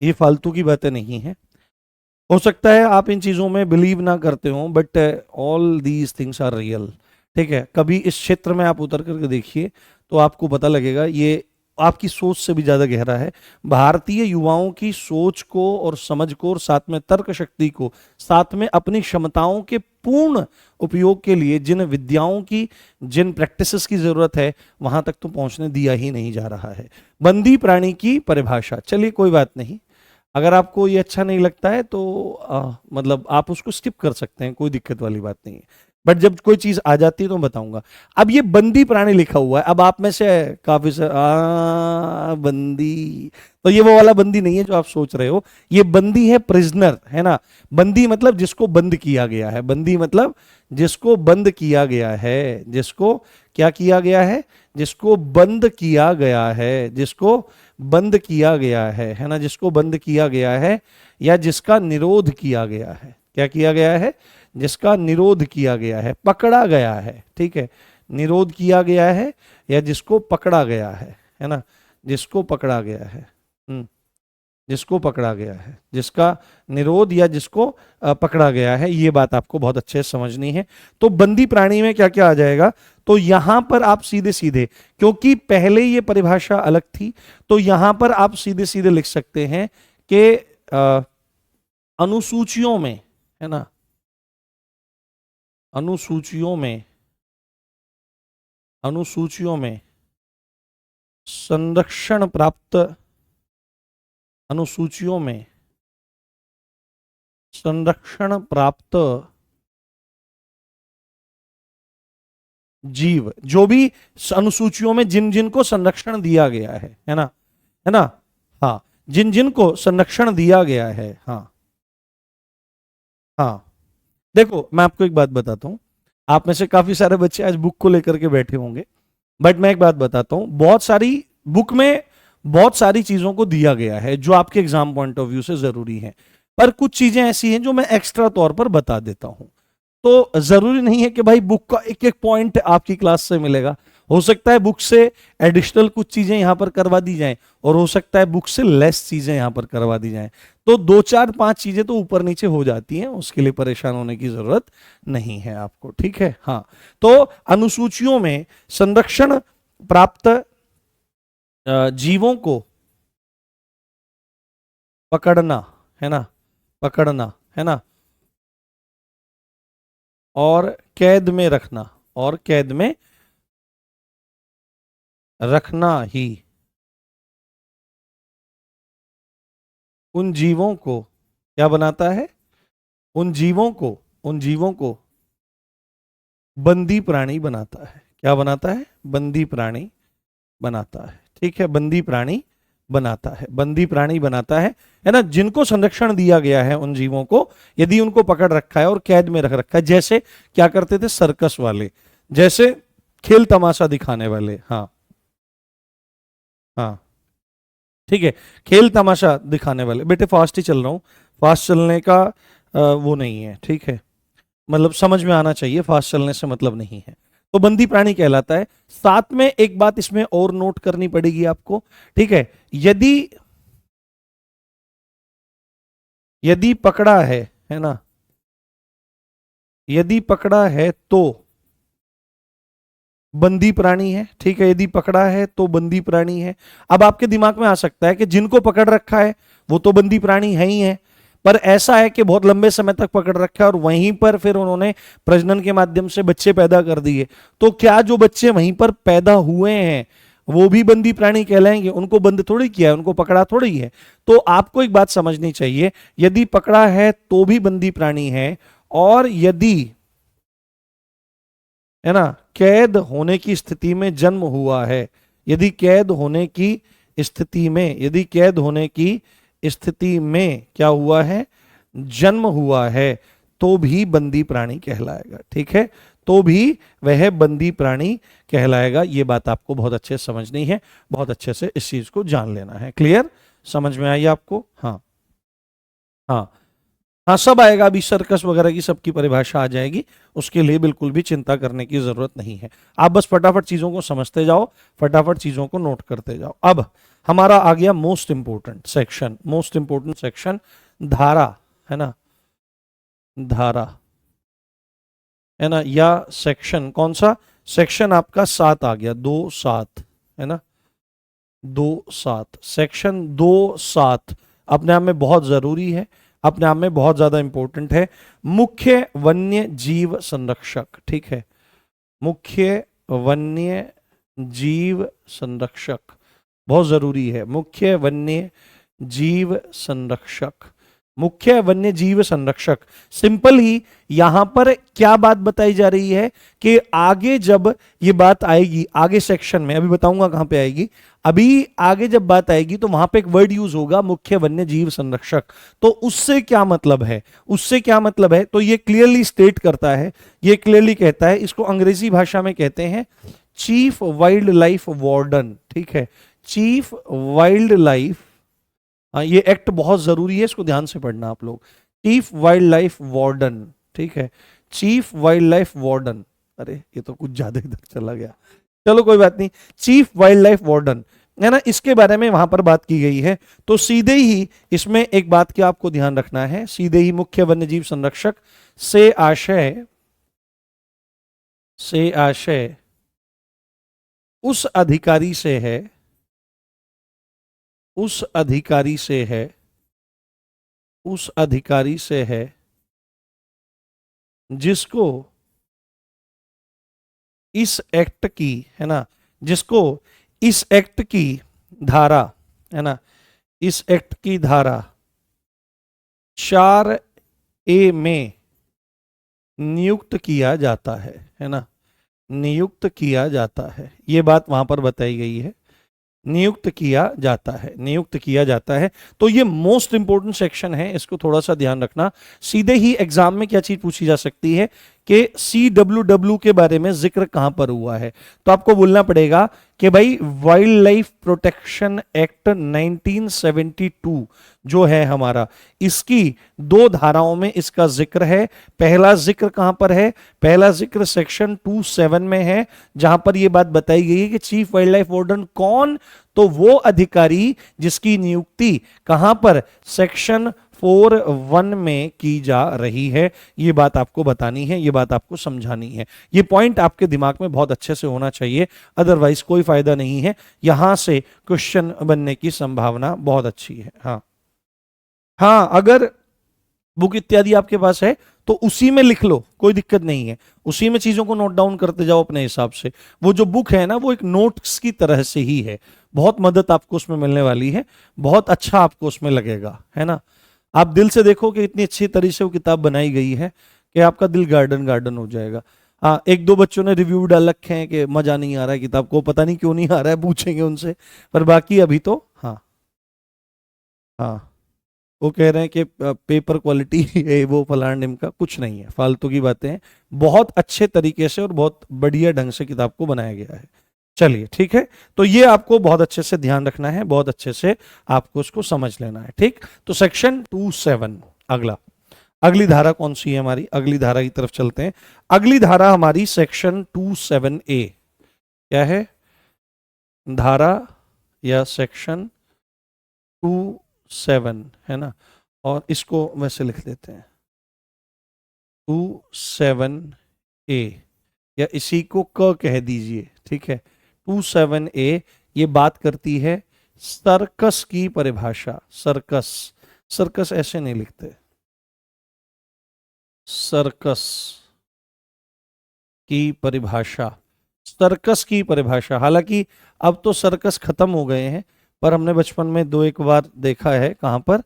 ये फालतू की बातें नहीं है। हो सकता है आप इन चीजों में बिलीव ना करते हो, but all these things are real. ठीक है, कभी इस क्षेत्र में आप उतर करके देखिए तो आपको पता लगेगा ये आपकी सोच से भी ज्यादा गहरा है। भारतीय युवाओं की सोच को और समझ को और साथ में तर्क शक्ति को, साथ में अपनी क्षमताओं के पूर्ण उपयोग के लिए जिन विद्याओं की, जिन प्रैक्टिसेस की जरूरत है, वहां तक तो पहुंचने दिया ही नहीं जा रहा है। बंदी प्राणी की परिभाषा, चलिए कोई बात नहीं, अगर आपको ये अच्छा नहीं लगता है तो मतलब आप उसको स्किप कर सकते हैं, कोई दिक्कत वाली बात नहीं है। बट जब कोई चीज आ जाती है तो बताऊंगा। अब ये बंदी प्राणी लिखा हुआ है, अब आप में से काफी से बंदी, तो ये वो वाला बंदी नहीं है जो आप सोच रहे हो। ये बंदी है प्रिजनर, है ना। बंदी मतलब जिसको बंद किया गया है, बंदी मतलब जिसको बंद किया गया है, जिसको क्या किया गया है, जिसको बंद किया गया है, जिसको बंद किया गया है ना, जिसको बंद किया गया है या जिसका निरोध किया गया है। क्या किया गया है? जिसका निरोध किया गया है, पकड़ा गया है, ठीक है, निरोध किया गया है या जिसको पकड़ा गया है ना, जिसको पकड़ा गया है, जिसको पकड़ा गया है, जिसका निरोध या जिसको पकड़ा गया है, ये बात आपको बहुत अच्छे से समझनी है। तो बंदी प्राणी में क्या क्या आ जाएगा, तो यहां पर आप सीधे सीधे, क्योंकि पहले ये परिभाषा अलग थी, तो यहां पर आप सीधे सीधे लिख सकते हैं कि अनुसूचियों में, है ना, अनुसूचियों में, अनुसूचियों में संरक्षण प्राप्त, अनुसूचियों में संरक्षण प्राप्त जीव, जो भी अनुसूचियों में जिन जिन को संरक्षण दिया गया है ना, है ना, हाँ, जिन जिन को संरक्षण दिया गया है, हाँ हाँ। देखो मैं आपको एक बात बताता हूं, आप में से काफी सारे बच्चे आज बुक को लेकर के बैठे होंगे, बट मैं एक बात बताता हूं, बहुत सारी बुक में बहुत सारी चीजों को दिया गया है जो आपके एग्जाम पॉइंट ऑफ व्यू से जरूरी है, पर कुछ चीजें ऐसी हैं जो मैं एक्स्ट्रा तौर पर बता देता हूं। तो जरूरी नहीं है कि भाई बुक का एक एक पॉइंट आपकी क्लास से मिलेगा, हो सकता है बुक से एडिशनल कुछ चीजें यहां पर करवा दी जाएं, और हो सकता है बुक से लेस चीजें यहां पर करवा दी जाएं। तो 2 4 5 चीजें तो ऊपर नीचे हो जाती हैं, उसके लिए परेशान होने की जरूरत नहीं है आपको, ठीक है। हाँ, तो अनुसूचियों में संरक्षण प्राप्त जीवों को पकड़ना, है ना, पकड़ना, है ना, और कैद में रखना, और कैद में रखना ही उन जीवों को क्या बनाता है, उन जीवों को, उन जीवों को बंदी प्राणी बनाता है। क्या बनाता है? बंदी प्राणी बनाता है, ठीक है, बंदी प्राणी बनाता है, बंदी प्राणी बनाता है ना, जिनको संरक्षण दिया गया है उन जीवों को, यदि उनको पकड़ रखा है और कैद में रख रखा है, जैसे क्या करते थे सर्कस वाले, जैसे खेल तमाशा दिखाने वाले, हाँ हाँ, ठीक है, खेल तमाशा दिखाने वाले, बेटे फास्ट ही चल रहा हूं, फास्ट चलने का वो नहीं है, ठीक है, मतलब समझ में आना चाहिए, फास्ट चलने से मतलब नहीं है। तो बंदी प्राणी कहलाता है। साथ में एक बात इसमें और नोट करनी पड़ेगी आपको, ठीक है, यदि यदि पकड़ा है ना, यदि पकड़ा है तो बंदी प्राणी है, ठीक है, यदि पकड़ा है तो बंदी प्राणी है। अब आपके दिमाग में आ सकता है कि जिनको पकड़ रखा है वो तो बंदी प्राणी है ही है, पर ऐसा है कि बहुत लंबे समय तक पकड़ रखा है और वहीं पर फिर उन्होंने प्रजनन के माध्यम से बच्चे पैदा कर दिए, तो क्या जो बच्चे वहीं पर पैदा हुए हैं वो भी बंदी प्राणी कहलाएंगे? उनको बंद थोड़ी किया है, उनको पकड़ा थोड़ी है। तो आपको एक बात समझनी चाहिए, यदि पकड़ा है तो भी बंदी प्राणी है, और यदि, है ना, कैद होने की स्थिति में जन्म हुआ है, यदि कैद होने की स्थिति में, यदि कैद होने की स्थिति में क्या हुआ है, जन्म हुआ है, तो भी बंदी प्राणी कहलाएगा, ठीक है, तो भी वह बंदी प्राणी कहलाएगा। ये बात आपको बहुत अच्छे से समझनी है, बहुत अच्छे से इस चीज को जान लेना है। क्लियर? समझ में आई आपको? हाँ हाँ हाँ, सब आएगा, अभी सर्कस वगैरह की सबकी परिभाषा आ जाएगी, उसके लिए बिल्कुल भी चिंता करने की जरूरत नहीं है। आप बस फटाफट चीजों को समझते जाओ, फटाफट चीजों को नोट करते जाओ। अब हमारा आ गया most important section, most important section, धारा, है ना, धारा, है ना, या सेक्शन, कौन सा सेक्शन आपका 7 आ गया, 2 7, है ना, 27, सेक्शन 27 अपने आप में बहुत जरूरी है, अपने आप में बहुत ज्यादा इंपॉर्टेंट है। मुख्य वन्य जीव संरक्षक, ठीक है, मुख्य वन्य जीव संरक्षक बहुत जरूरी है। मुख्य वन्य जीव संरक्षक, मुख्य वन्य जीव संरक्षक। सिंपल ही यहां पर क्या बात बताई जा रही है कि आगे जब ये बात आएगी, आगे सेक्शन में, अभी बताऊंगा कहां पे आएगी, अभी आगे जब बात आएगी तो वहां पे एक वर्ड यूज होगा मुख्य वन्य जीव संरक्षक। तो उससे क्या मतलब है, उससे क्या मतलब है, तो ये क्लियरली स्टेट करता है, ये क्लियरली कहता है, इसको अंग्रेजी भाषा में कहते हैं चीफ वाइल्ड लाइफ वार्डन, ठीक है, चीफ वाइल्ड लाइफ। ये एक्ट बहुत जरूरी है, इसको ध्यान से पढ़ना आप लोग। चीफ वाइल्ड लाइफ वार्डन, ठीक है, चीफ वाइल्ड लाइफ वार्डन। अरे ये तो कुछ ज्यादा इधर चला गया, चलो कोई बात नहीं। चीफ वाइल्ड लाइफ वार्डन है ना, इसके बारे में वहां पर बात की गई है। तो सीधे ही इसमें एक बात की आपको ध्यान रखना है, सीधे ही मुख्य वन्यजीव संरक्षक से आशय उस अधिकारी से है, उस अधिकारी से है, उस अधिकारी से है जिसको इस एक्ट की, है ना, जिसको इस एक्ट की धारा, है ना, इस एक्ट की धारा 4A में नियुक्त किया जाता है ना, नियुक्त किया जाता है। ये बात वहां पर बताई गई है, नियुक्त किया जाता है, नियुक्त किया जाता है। तो ये मोस्ट इंपॉर्टेंट सेक्शन है, इसको थोड़ा सा ध्यान रखना। सीधे ही एग्जाम में क्या चीज पूछी जा सकती है कि CWW के बारे में जिक्र कहां पर हुआ है, तो आपको बोलना पड़ेगा कि भाई वाइल्ड लाइफ प्रोटेक्शन एक्ट 1972 जो है हमारा, इसकी 2 धाराओं में इसका जिक्र है। पहला जिक्र कहां पर है, पहला जिक्र सेक्शन 27 में है, जहां पर यह बात बताई गई है कि चीफ वाइल्ड लाइफ वार्डन कौन, तो वो अधिकारी जिसकी नियुक्ति कहां पर, सेक्शन 4(1) में की जा रही है। ये बात आपको बतानी है, ये बात आपको समझानी है, ये पॉइंट आपके दिमाग में बहुत अच्छे से होना चाहिए, अदरवाइज कोई फायदा नहीं है। यहां से क्वेश्चन बनने की संभावना बहुत अच्छी है। हाँ हाँ, अगर बुक इत्यादि आपके पास है तो उसी में लिख लो, कोई दिक्कत नहीं है, उसी में चीजों को नोट डाउन करते जाओ अपने हिसाब से। वो जो बुक है ना, वो एक नोट्स की तरह से ही है, बहुत मदद आपको उसमें मिलने वाली है, बहुत अच्छा आपको उसमें लगेगा, है ना। आप दिल से देखो कि इतनी अच्छी तरीके से वो किताब बनाई गई है कि आपका दिल गार्डन गार्डन हो जाएगा। हाँ, 1-2 बच्चों ने रिव्यू डाल रखे हैं कि मजा नहीं आ रहा है किताब को, पता नहीं क्यों नहीं आ रहा है, पूछेंगे उनसे, पर बाकी अभी तो हाँ हाँ, वो कह रहे हैं कि पेपर क्वालिटी है वो फलान ढिम का, कुछ नहीं है, फालतू की बातें हैं। बहुत अच्छे तरीके से और बहुत बढ़िया ढंग से किताब को बनाया गया है। चलिए ठीक है, तो ये आपको बहुत अच्छे से ध्यान रखना है, बहुत अच्छे से आपको उसको समझ लेना है, ठीक। तो सेक्शन 27 अगला, अगली धारा कौन सी है हमारी, अगली धारा की तरफ चलते हैं। अगली धारा हमारी सेक्शन 27A क्या है, धारा या सेक्शन 27 है ना, और इसको वैसे लिख देते हैं 27A, या इसी को क कह दीजिए, ठीक है। 27A ये बात करती है सर्कस की परिभाषा, सर्कस, सर्कस ऐसे नहीं लिखते, सर्कस की परिभाषा, सर्कस की परिभाषा। हालांकि अब तो सर्कस खत्म हो गए हैं, पर हमने बचपन में 2-1 बार देखा है, कहां पर,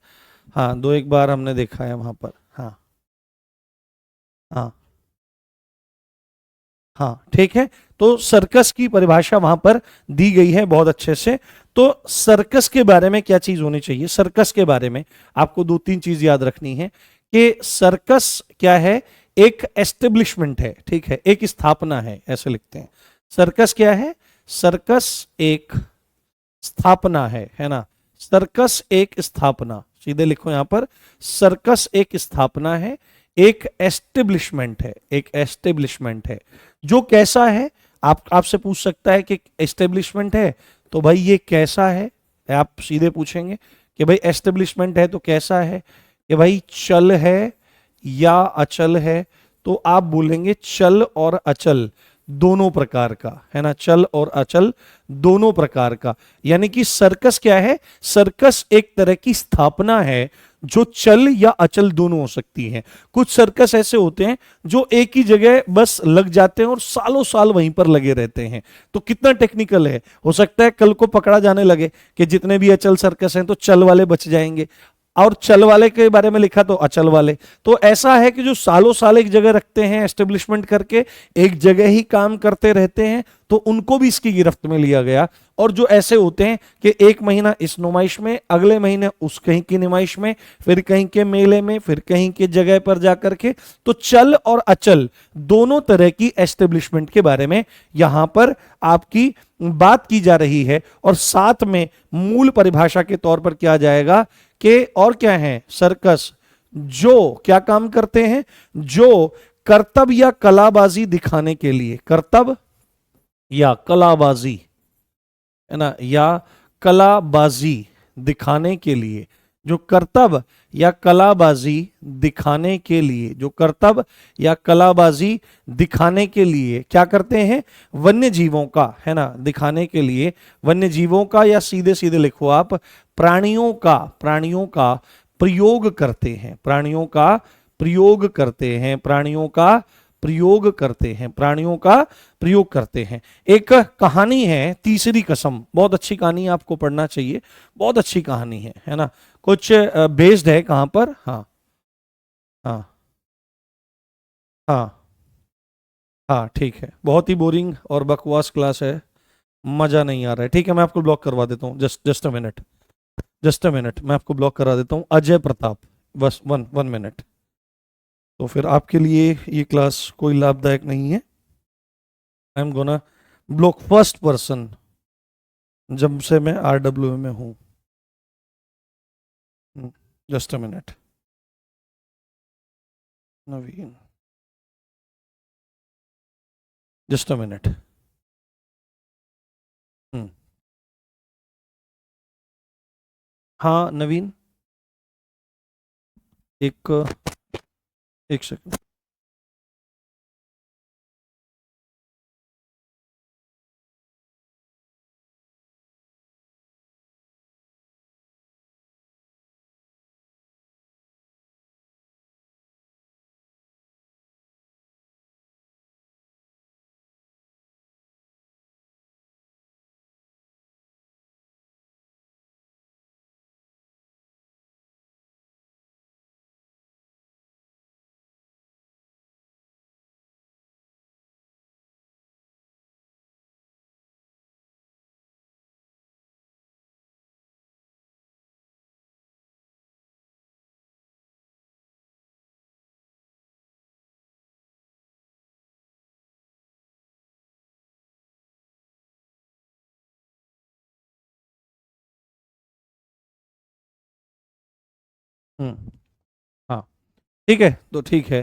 हाँ 2-1 बार हमने देखा है वहां पर। हाँ हाँ हाँ, ठीक है। तो सर्कस की परिभाषा वहां पर दी गई है बहुत अच्छे से। तो सर्कस के बारे में क्या चीज होनी चाहिए, सर्कस के बारे में आपको 2-3 चीज याद रखनी है कि सर्कस क्या है, एक एस्टेब्लिशमेंट है, ठीक है, एक स्थापना है, ऐसे लिखते हैं। सर्कस क्या है, सर्कस एक स्थापना है ना, सर्कस एक स्थापना, सीधे लिखो यहां पर, सर्कस एक स्थापना है, एक एस्टेब्लिशमेंट है, एक एस्टेब्लिशमेंट है। जो कैसा है, आप आपसे पूछ सकता है कि एस्टेब्लिशमेंट है तो भाई ये कैसा है, आप सीधे पूछेंगे कि भाई एस्टेब्लिशमेंट है तो कैसा है, कि भाई चल है या अचल है, तो आप बोलेंगे चल और अचल दोनों प्रकार का, है ना, चल और अचल दोनों प्रकार का। यानी कि सर्कस क्या है? सर्कस एक तरह की स्थापना है जो चल या अचल दोनों हो सकती है। कुछ सर्कस ऐसे होते हैं जो एक ही जगह बस लग जाते हैं और सालों साल वहीं पर लगे रहते हैं। तो कितना टेक्निकल है, हो सकता है कल को पकड़ा जाने लगे कि जितने भी अचल सर्कस हैं तो चल वाले बच जाएंगे, और चल वाले के बारे में लिखा तो अचल वाले। तो ऐसा है कि जो सालों साल एक जगह रखते हैं, एस्टेब्लिशमेंट करके एक जगह ही काम करते रहते हैं, तो उनको भी इसकी गिरफ्त में लिया गया। और जो ऐसे होते हैं कि एक महीना इस नुमाइश में, अगले महीने उस कहीं की नुमाइश में, फिर कहीं के मेले में, फिर कहीं के जगह पर जाकर के, तो चल और अचल दोनों तरह की एस्टेब्लिशमेंट के बारे में यहां पर आपकी बात की जा रही है। और साथ में मूल परिभाषा के तौर पर क्या जाएगा कि और क्या है? सर्कस जो क्या काम करते हैं? जो करतब या कलाबाजी दिखाने के लिए, करतब या कलाबाजी, है ना, या कलाबाजी दिखाने के लिए, जो करतब या कलाबाजी दिखाने के लिए, जो करतब या कलाबाजी दिखाने के लिए क्या करते हैं? वन्य जीवों का, है ना, दिखाने के लिए वन्य जीवों का, या सीधे सीधे लिखो आप प्राणियों का, प्राणियों का प्रयोग करते हैं, प्राणियों का प्रयोग करते हैं, प्राणियों का प्रयोग करते हैं, प्राणियों का प्रयोग करते हैं। एक कहानी है तीसरी कसम, बहुत अच्छी कहानी आपको पढ़ना चाहिए, बहुत अच्छी कहानी है ना। कुछ बेस्ड है कहां पर? हाँ हाँ हाँ हाँ, ठीक है। बहुत ही बोरिंग और बकवास क्लास है, मजा नहीं आ रहा है। ठीक है, मैं आपको ब्लॉक करवा देता हूँ, just just a minute, just a minute, मैं आपको ब्लॉक करा देता हूँ। अजय प्रताप, बस वन वन मिनट। तो फिर आपके लिए ये क्लास कोई लाभदायक नहीं है। I am gonna block first person जब से मैं आरडब्ल्यू में हूँ। Just a minute, Naveen, just a minute. हाँ नवीन, एक एक सेकंड। हाँ, ठीक है, तो ठीक है,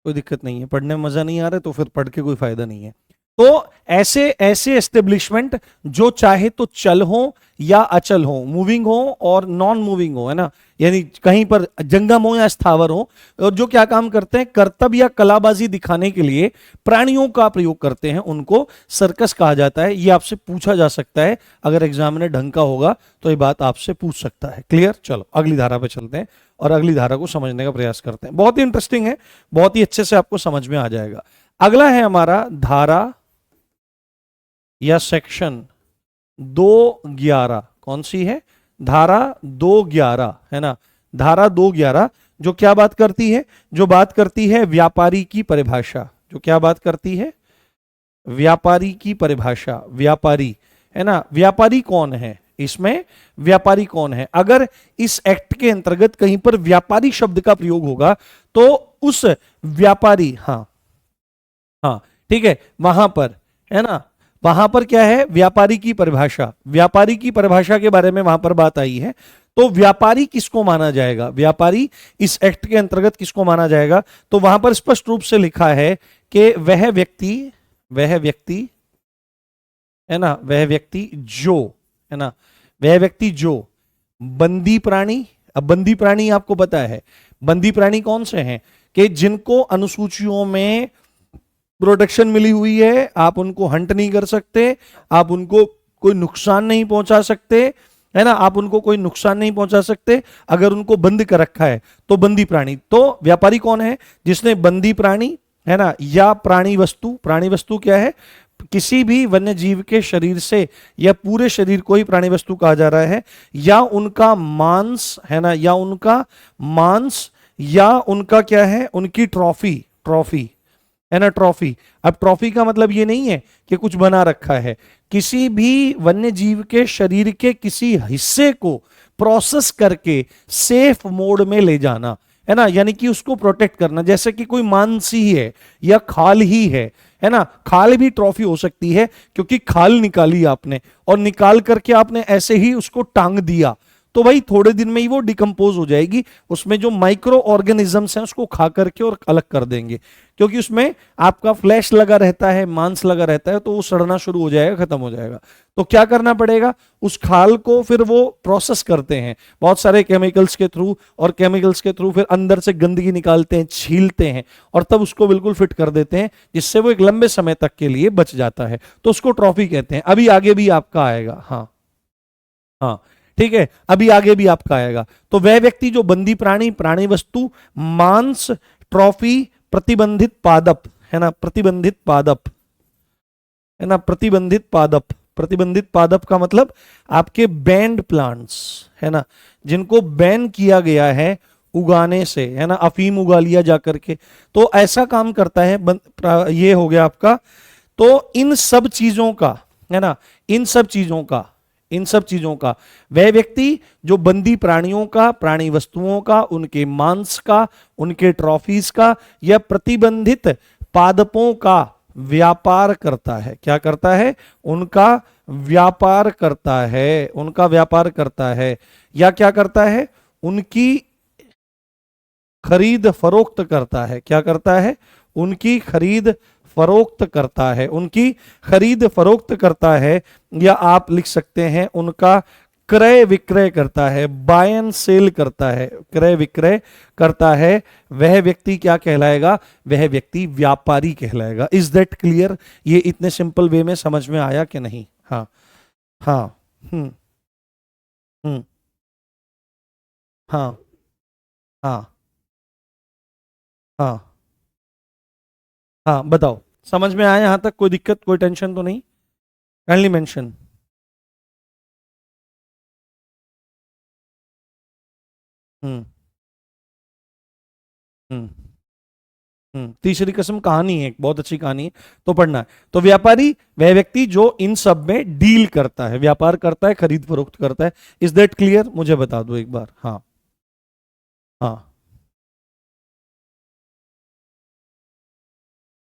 कोई दिक्कत नहीं है। पढ़ने में मजा नहीं आ रहा है तो फिर पढ़ के कोई फायदा नहीं है। तो ऐसे ऐसे एस्टेब्लिशमेंट जो चाहे तो चल हो या अचल हो, मूविंग हो और नॉन मूविंग हो, है ना, यानी कहीं पर जंगम हो या स्थावर हो, और जो क्या काम करते हैं? कर्तव्य या कलाबाजी दिखाने के लिए प्राणियों का प्रयोग करते हैं, उनको सर्कस कहा जाता है। ये आपसे पूछा जा सकता है, अगर एग्जामिनर ढंग का होगा तो ये बात आपसे पूछ सकता है। क्लियर? चलो अगली धारा पे चलते हैं और अगली धारा को समझने का प्रयास करते हैं। बहुत ही इंटरेस्टिंग है, बहुत ही अच्छे से आपको समझ में आ जाएगा। अगला है हमारा धारा या सेक्शन 211। कौन सी है? धारा 211, है ना, धारा 211 जो क्या बात करती है? जो बात करती है व्यापारी की परिभाषा। जो क्या बात करती है? व्यापारी की परिभाषा। व्यापारी, है ना, व्यापारी कौन है? इसमें व्यापारी कौन है? अगर इस एक्ट के अंतर्गत कहीं पर व्यापारी शब्द का प्रयोग होगा तो उस व्यापारी, हाँ हाँ ठीक है, वहां पर, है ना, वहां पर क्या है? व्यापारी की परिभाषा, व्यापारी की परिभाषा के बारे में वहां पर बात आई है। तो व्यापारी किसको माना जाएगा? व्यापारी इस एक्ट के अंतर्गत किसको माना जाएगा? तो वहां पर स्पष्ट रूप से लिखा है कि वह व्यक्ति, वह व्यक्ति, है ना, वह व्यक्ति जो, है ना, वह व्यक्ति जो बंदी प्राणी। अब बंदी प्राणी आपको पता है, बंदी प्राणी कौन से हैं? कि जिनको अनुसूचियों में प्रोटेक्शन मिली हुई है, आप उनको हंट नहीं कर सकते, आप उनको कोई नुकसान नहीं पहुंचा सकते, है ना, आप उनको कोई नुकसान नहीं पहुंचा सकते। अगर उनको बंद कर रखा है तो बंदी प्राणी। तो व्यापारी कौन है? जिसने बंदी प्राणी, है ना, या प्राणी वस्तु, प्राणी वस्तु क्या है? किसी भी वन्य जीव के शरीर से या पूरे शरीर को ही प्राणी वस्तु कहा जा रहा है, या उनका मांस, है ना, या उनका मांस, या उनका क्या है, उनकी ट्रॉफी, ट्रॉफी, है ना, ट्रॉफी। अब ट्रॉफी का मतलब ये नहीं है कि कुछ बना रखा है, किसी भी वन्य जीव के शरीर के किसी हिस्से को प्रोसेस करके सेफ मोड में ले जाना, है ना, यानी कि उसको प्रोटेक्ट करना। जैसे कि कोई मांस ही है या खाल ही है ना, खाल भी ट्रॉफी हो सकती है, क्योंकि खाल निकाली आपने और निकाल करके आपने ऐसे ही उसको टांग दिया, तो भाई थोड़े दिन में ही वो डिकम्पोज हो जाएगी, उसमें जो माइक्रो ऑर्गेनिजम्स हैं उसको खा करके और अलग कर देंगे, क्योंकि उसमें आपका फ्लैश लगा रहता है, मांस लगा रहता है, तो वो सड़ना शुरू हो जाएगा, खत्म हो जाएगा। तो क्या करना पड़ेगा, उस खाल को फिर वो प्रोसेस करते हैं बहुत सारे केमिकल्स के थ्रू, और केमिकल्स के थ्रू फिर अंदर से गंदगी निकालते हैं, छीलते हैं, और तब उसको बिल्कुल फिट कर देते हैं, जिससे वो एक लंबे समय तक के लिए बच जाता है। तो उसको ट्रॉफी कहते हैं। अभी आगे भी आपका आएगा, हाँ हाँ, ठीक है, अभी आगे भी आपका आएगा। तो वह व्यक्ति जो बंदी प्राणी, प्राणी वस्तु, मांस, ट्रॉफी, प्रतिबंधित पादप, है ना, प्रतिबंधित पादप, है ना, प्रतिबंधित पादप, प्रतिबंधित पादप का मतलब आपके बैंड प्लांट्स, है ना, जिनको बैन किया गया है उगाने से, है ना, अफीम उगा लिया जाकर के, तो ऐसा काम करता है ये हो गया आपका। तो इन सब चीजों का, है ना, इन सब चीजों का, इन सब चीजों का वह व्यक्ति जो बंदी प्राणियों का, प्राणी वस्तुओं का, उनके मांस का, उनके ट्रॉफीज का या प्रतिबंधित पादपों का व्यापार करता है। क्या करता है? उनका व्यापार करता है, उनका व्यापार करता है, या क्या करता है? उनकी खरीद फरोख्त करता है। क्या करता है? उनकी खरीद फरोख्त करता है, उनकी खरीद फरोख्त करता है, या आप लिख सकते हैं उनका क्रय विक्रय करता है, बाय एंड सेल करता है, क्रय विक्रय करता है। वह व्यक्ति क्या कहलाएगा? वह व्यक्ति व्यापारी कहलाएगा। Is that clear? ये इतने सिंपल वे में समझ में आया कि नहीं? हाँ हाँ, हम्म, हाँ हाँ हाँ हाँ, बताओ, समझ में आया? यहां तक कोई दिक्कत, कोई टेंशन तो नहीं? Kindly mention. हम्म हम्म तीसरी कसम कहानी है, एक बहुत अच्छी कहानी है, तो पढ़ना है। तो व्यापारी वह व्यक्ति जो इन सब में डील करता है, व्यापार करता है, खरीद फरोख्त करता है। Is that clear? मुझे बता दो एक बार। हाँ हाँ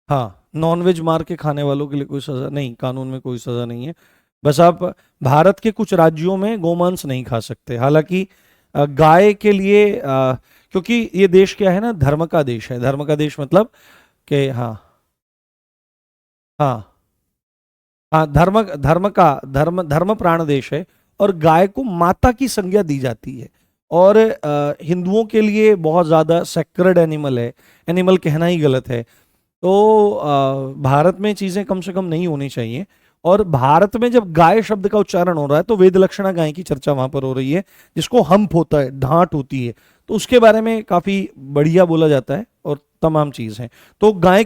हाँ, नॉनवेज मार के खाने वालों के लिए कोई सजा नहीं, कानून में कोई सजा नहीं है। बस आप भारत के कुछ राज्यों में गोमांस नहीं खा सकते। हालांकि गाय के लिए क्योंकि ये देश क्या है ना, धर्म का देश है। धर्म का देश मतलब कि हाँ हाँ हाँ, धर्म धर्म का धर्म धर्म प्राण देश है, और गाय को माता की संज्ञा दी जाती है, और हिंदुओं के लिए बहुत ज़्यादा सेक्रेड एनिमल है। एनिमल कहना ही गलत है। तो भारत में चीज़ें कम से कम नहीं होनी चाहिए। और भारत में जब गाय शब्द का उच्चारण हो रहा है तो वेद लक्षणा गाय की चर्चा वहां पर हो रही है, जिसको हम्प होता है, ढांट होती है, तो उसके बारे में काफी बढ़िया बोला जाता है, और तमाम चीज है। तो गाय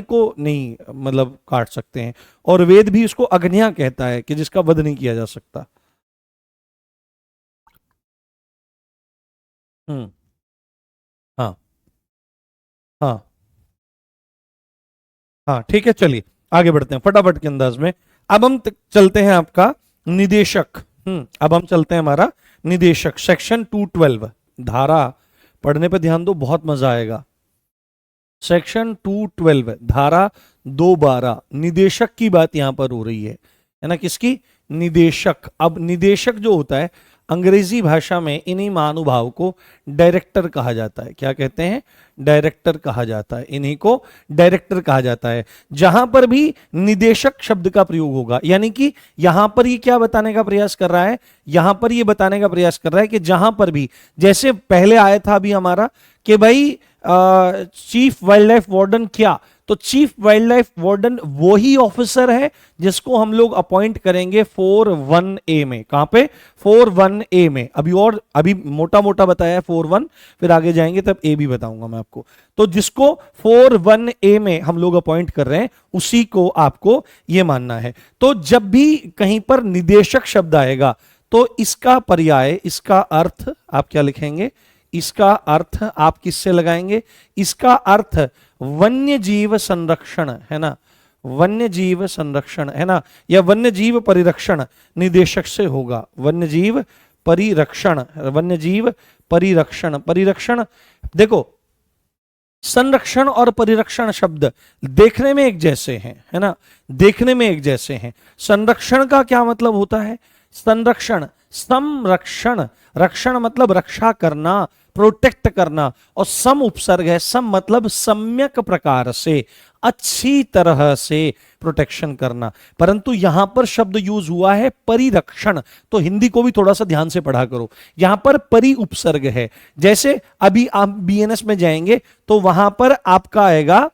को नहीं मतलब काट सकते हैं, और वेद भी इसको अग्न्या कहता है कि जिसका वध नहीं किया जा सकता। हम्म हाँ हाँ हाँ, ठीक है, चलिए आगे बढ़ते हैं फटाफट के अंदाज में। अब हम चलते हैं आपका निदेशक। अब हम चलते हैं हमारा निदेशक, सेक्शन 212। धारा पढ़ने पे ध्यान दो, बहुत मजा आएगा। सेक्शन 212 धारा 212, निदेशक की बात यहां पर हो रही है ना, किसकी? निदेशक। अब निदेशक जो होता है, अंग्रेजी भाषा में इन्हीं महानुभाव को डायरेक्टर कहा जाता है। क्या कहते हैं? डायरेक्टर कहा जाता है, इन्हीं को डायरेक्टर कहा जाता है। जहां पर भी निदेशक शब्द का प्रयोग होगा, यानी कि यहां पर ये क्या बताने का प्रयास कर रहा है? यहां पर ये बताने का प्रयास कर रहा है कि जहां पर भी, जैसे पहले आया था अभी हमारा कि भाई चीफ वाइल्ड लाइफ वार्डन क्या, तो चीफ वाइल्ड लाइफ वार्डन वो ही ऑफिसर है जिसको हम लोग अपॉइंट करेंगे 41A में। कहां पे? 41A में। अभी मोटा मोटा बताया है 41, फिर आगे जाएंगे तब ए भी बताऊंगा मैं आपको। तो जिसको 41A में हम लोग अपॉइंट कर रहे हैं उसी को आपको यह मानना है। तो जब भी कहीं पर निदेशक शब्द आएगा तो इसका पर्याय, इसका अर्थ आप क्या लिखेंगे? इसका अर्थ आप किससे लगाएंगे? इसका अर्थ वन्य जीव संरक्षण है ना, वन्य जीव संरक्षण है ना, या वन्य जीव परिरक्षण निदेशक से होगा। वन्य जीव परिरक्षण, वन्य जीव परिरक्षण, परिरक्षण। देखो संरक्षण और परिरक्षण शब्द देखने में एक जैसे हैं, है ना, देखने में एक जैसे हैं। संरक्षण का क्या मतलब होता है? संरक्षण, संरक्षण, रक्षण मतलब रक्षा करना, प्रोटेक्ट करना, और सम उपसर्ग है, सम मतलब सम्यक प्रकार से, अच्छी तरह से प्रोटेक्शन करना। परंतु यहां पर शब्द यूज हुआ है परिरक्षण, तो हिंदी को भी थोड़ा सा ध्यान से पढ़ा करो। यहां पर परि उपसर्ग है। जैसे अभी आप बीएनएस में जाएंगे तो वहां पर आपका आएगा,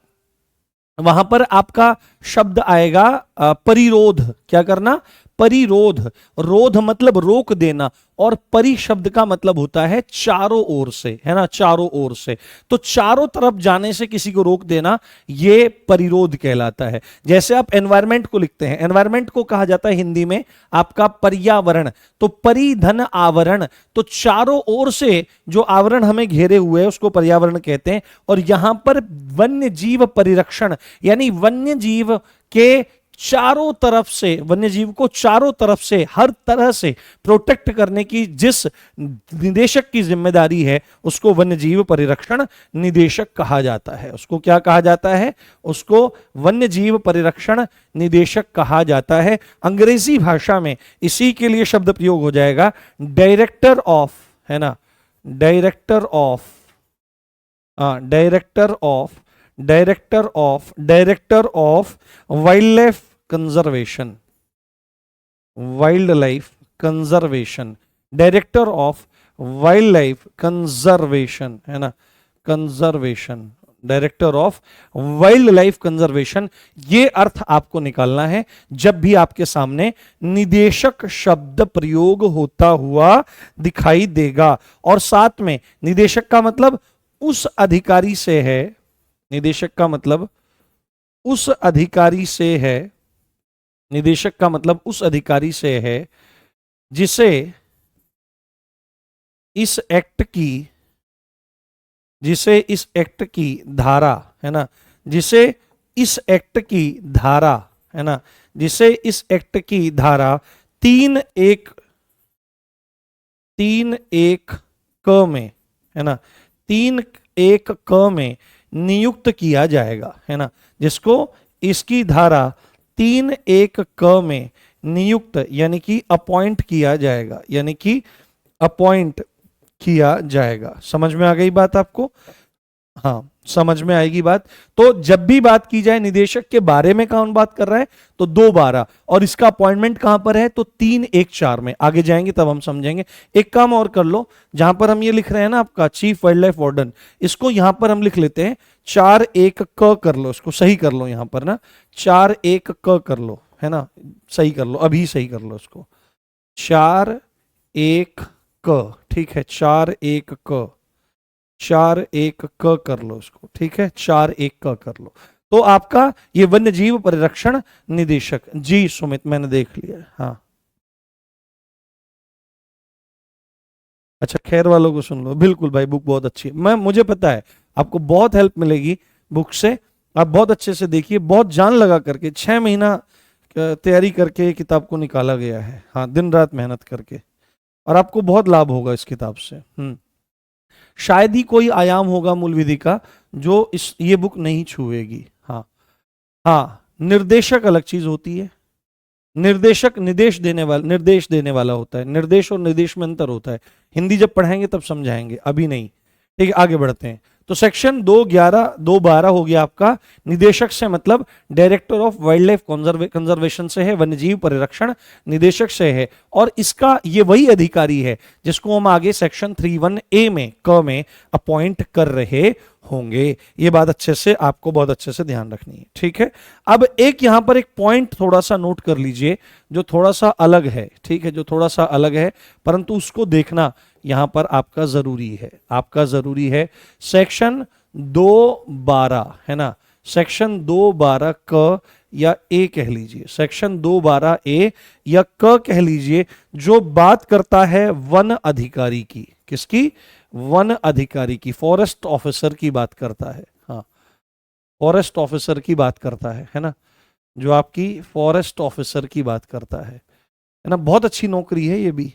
वहां पर आपका शब्द आएगा परिरोध। क्या करना? परिरोध। रोध मतलब रोक देना, और परि शब्द का मतलब होता है चारों ओर से, है ना, चारों ओर से। तो चारों तरफ जाने से किसी को रोक देना, ये परिरोध कहलाता है। जैसे आप एनवायरमेंट को लिखते हैं, एनवायरमेंट को कहा जाता है हिंदी में आपका पर्यावरण। तो परिधन आवरण, तो चारों ओर से जो आवरण हमें घेरे हुए है उसको पर्यावरण कहते हैं। और यहां पर वन्य जीव परिरक्षण, यानी वन्य जीव के चारों तरफ से, वन्य जीव को चारों तरफ से हर तरह से प्रोटेक्ट करने की जिस निदेशक की जिम्मेदारी है उसको वन्य जीव परिरक्षण निदेशक कहा जाता है। उसको क्या कहा जाता है? उसको वन्य जीव परिरक्षण निदेशक कहा जाता है। अंग्रेजी भाषा में इसी के लिए शब्द प्रयोग हो जाएगा डायरेक्टर ऑफ, है ना, director of, director of, director of wild life conservation, wild life conservation, director of wild life conservation, है ना, conservation, director of wild life conservation. ये अर्थ आपको निकालना है जब भी आपके सामने निदेशक शब्द प्रयोग होता हुआ दिखाई देगा। और साथ में निदेशक का मतलब उस अधिकारी से है, निदेशक का मतलब उस अधिकारी से है, निदेशक का मतलब उस अधिकारी से है जिसे इस एक्ट की, जिसे इस एक्ट की धारा, है ना, जिसे इस एक्ट की धारा, है ना, जिसे इस एक्ट की धारा 3(1) क में, है ना, 3(1) क में नियुक्त किया जाएगा, है ना, जिसको इसकी धारा 3(1) क में नियुक्त यानी कि अपॉइंट किया जाएगा, यानी कि अपॉइंट किया जाएगा। समझ में आ गई बात आपको? हाँ, समझ में आएगी बात। तो जब भी बात की जाए निदेशक के बारे में, कौन बात कर रहा है? तो 2(12), और इसका अपॉइंटमेंट कहां पर है? तो 3(1)(4) में। आगे जाएंगे तब हम समझेंगे। एक काम और कर लो, जहां पर हम ये लिख रहे हैं ना आपका चीफ वाइल्ड लाइफ वार्डन, इसको यहां पर हम लिख लेते हैं 4(1) क कर लो, इसको सही कर लो यहां पर ना, 4(1) क कर लो, है ना, सही कर लो, अभी सही कर लो इसको, 4(1) क, ठीक है, 4(1) क, 4(1) क कर लो इसको, ठीक है, 4(1) क कर लो। तो आपका ये वन्य जीव परिरक्षण निदेशक। जी सुमित, मैंने देख लिया। हाँ, अच्छा, खैर वालों को सुन लो। बिल्कुल भाई, बुक बहुत अच्छी है, मुझे पता है आपको बहुत हेल्प मिलेगी बुक से। आप बहुत अच्छे से देखिए, बहुत जान लगा करके 6 महीना तैयारी करके किताब को निकाला गया है। हाँ, दिन रात मेहनत करके, और आपको बहुत लाभ होगा इस किताब से। शायद ही कोई आयाम होगा मूल विधि का जो ये बुक नहीं छुएगी। हाँ हाँ, निर्देशक अलग चीज होती है। निर्देशक निर्देश देने वाला होता है। निर्देश और निर्देश में अंतर होता है। हिंदी जब पढ़ाएंगे तब समझाएंगे, अभी नहीं। ठीक है, आगे बढ़ते हैं। तो सेक्शन 211 हो गया आपका, निदेशक से मतलब director of wild life conservation से है, वन्यजीव परिरक्षण निदेशक से है, और इसका ये वही अधिकारी है जिसको हम आगे सेक्शन 31A में क में अपॉइंट कर रहे होंगे। ये बात अच्छे से आपको बहुत अच्छे से ध्यान रखनी है, ठीक है। अब एक यहां पर एक पॉइंट थोड़ा सा नोट कर लीजिए जो थोड़ा सा अलग है, ठीक है, जो थोड़ा सा अलग है, परंतु उसको देखना यहां पर आपका जरूरी है, आपका जरूरी है। सेक्शन 212 है ना, सेक्शन 212 क या ए कह लीजिए, सेक्शन 212A या क कह लीजिए, जो बात करता है वन अधिकारी की, किसकी, वन अधिकारी की, फॉरेस्ट ऑफिसर की बात करता है। हाँ, फॉरेस्ट ऑफिसर की बात करता है ना, जो आपकी फॉरेस्ट ऑफिसर की बात करता है ना। बहुत अच्छी नौकरी है ये भी।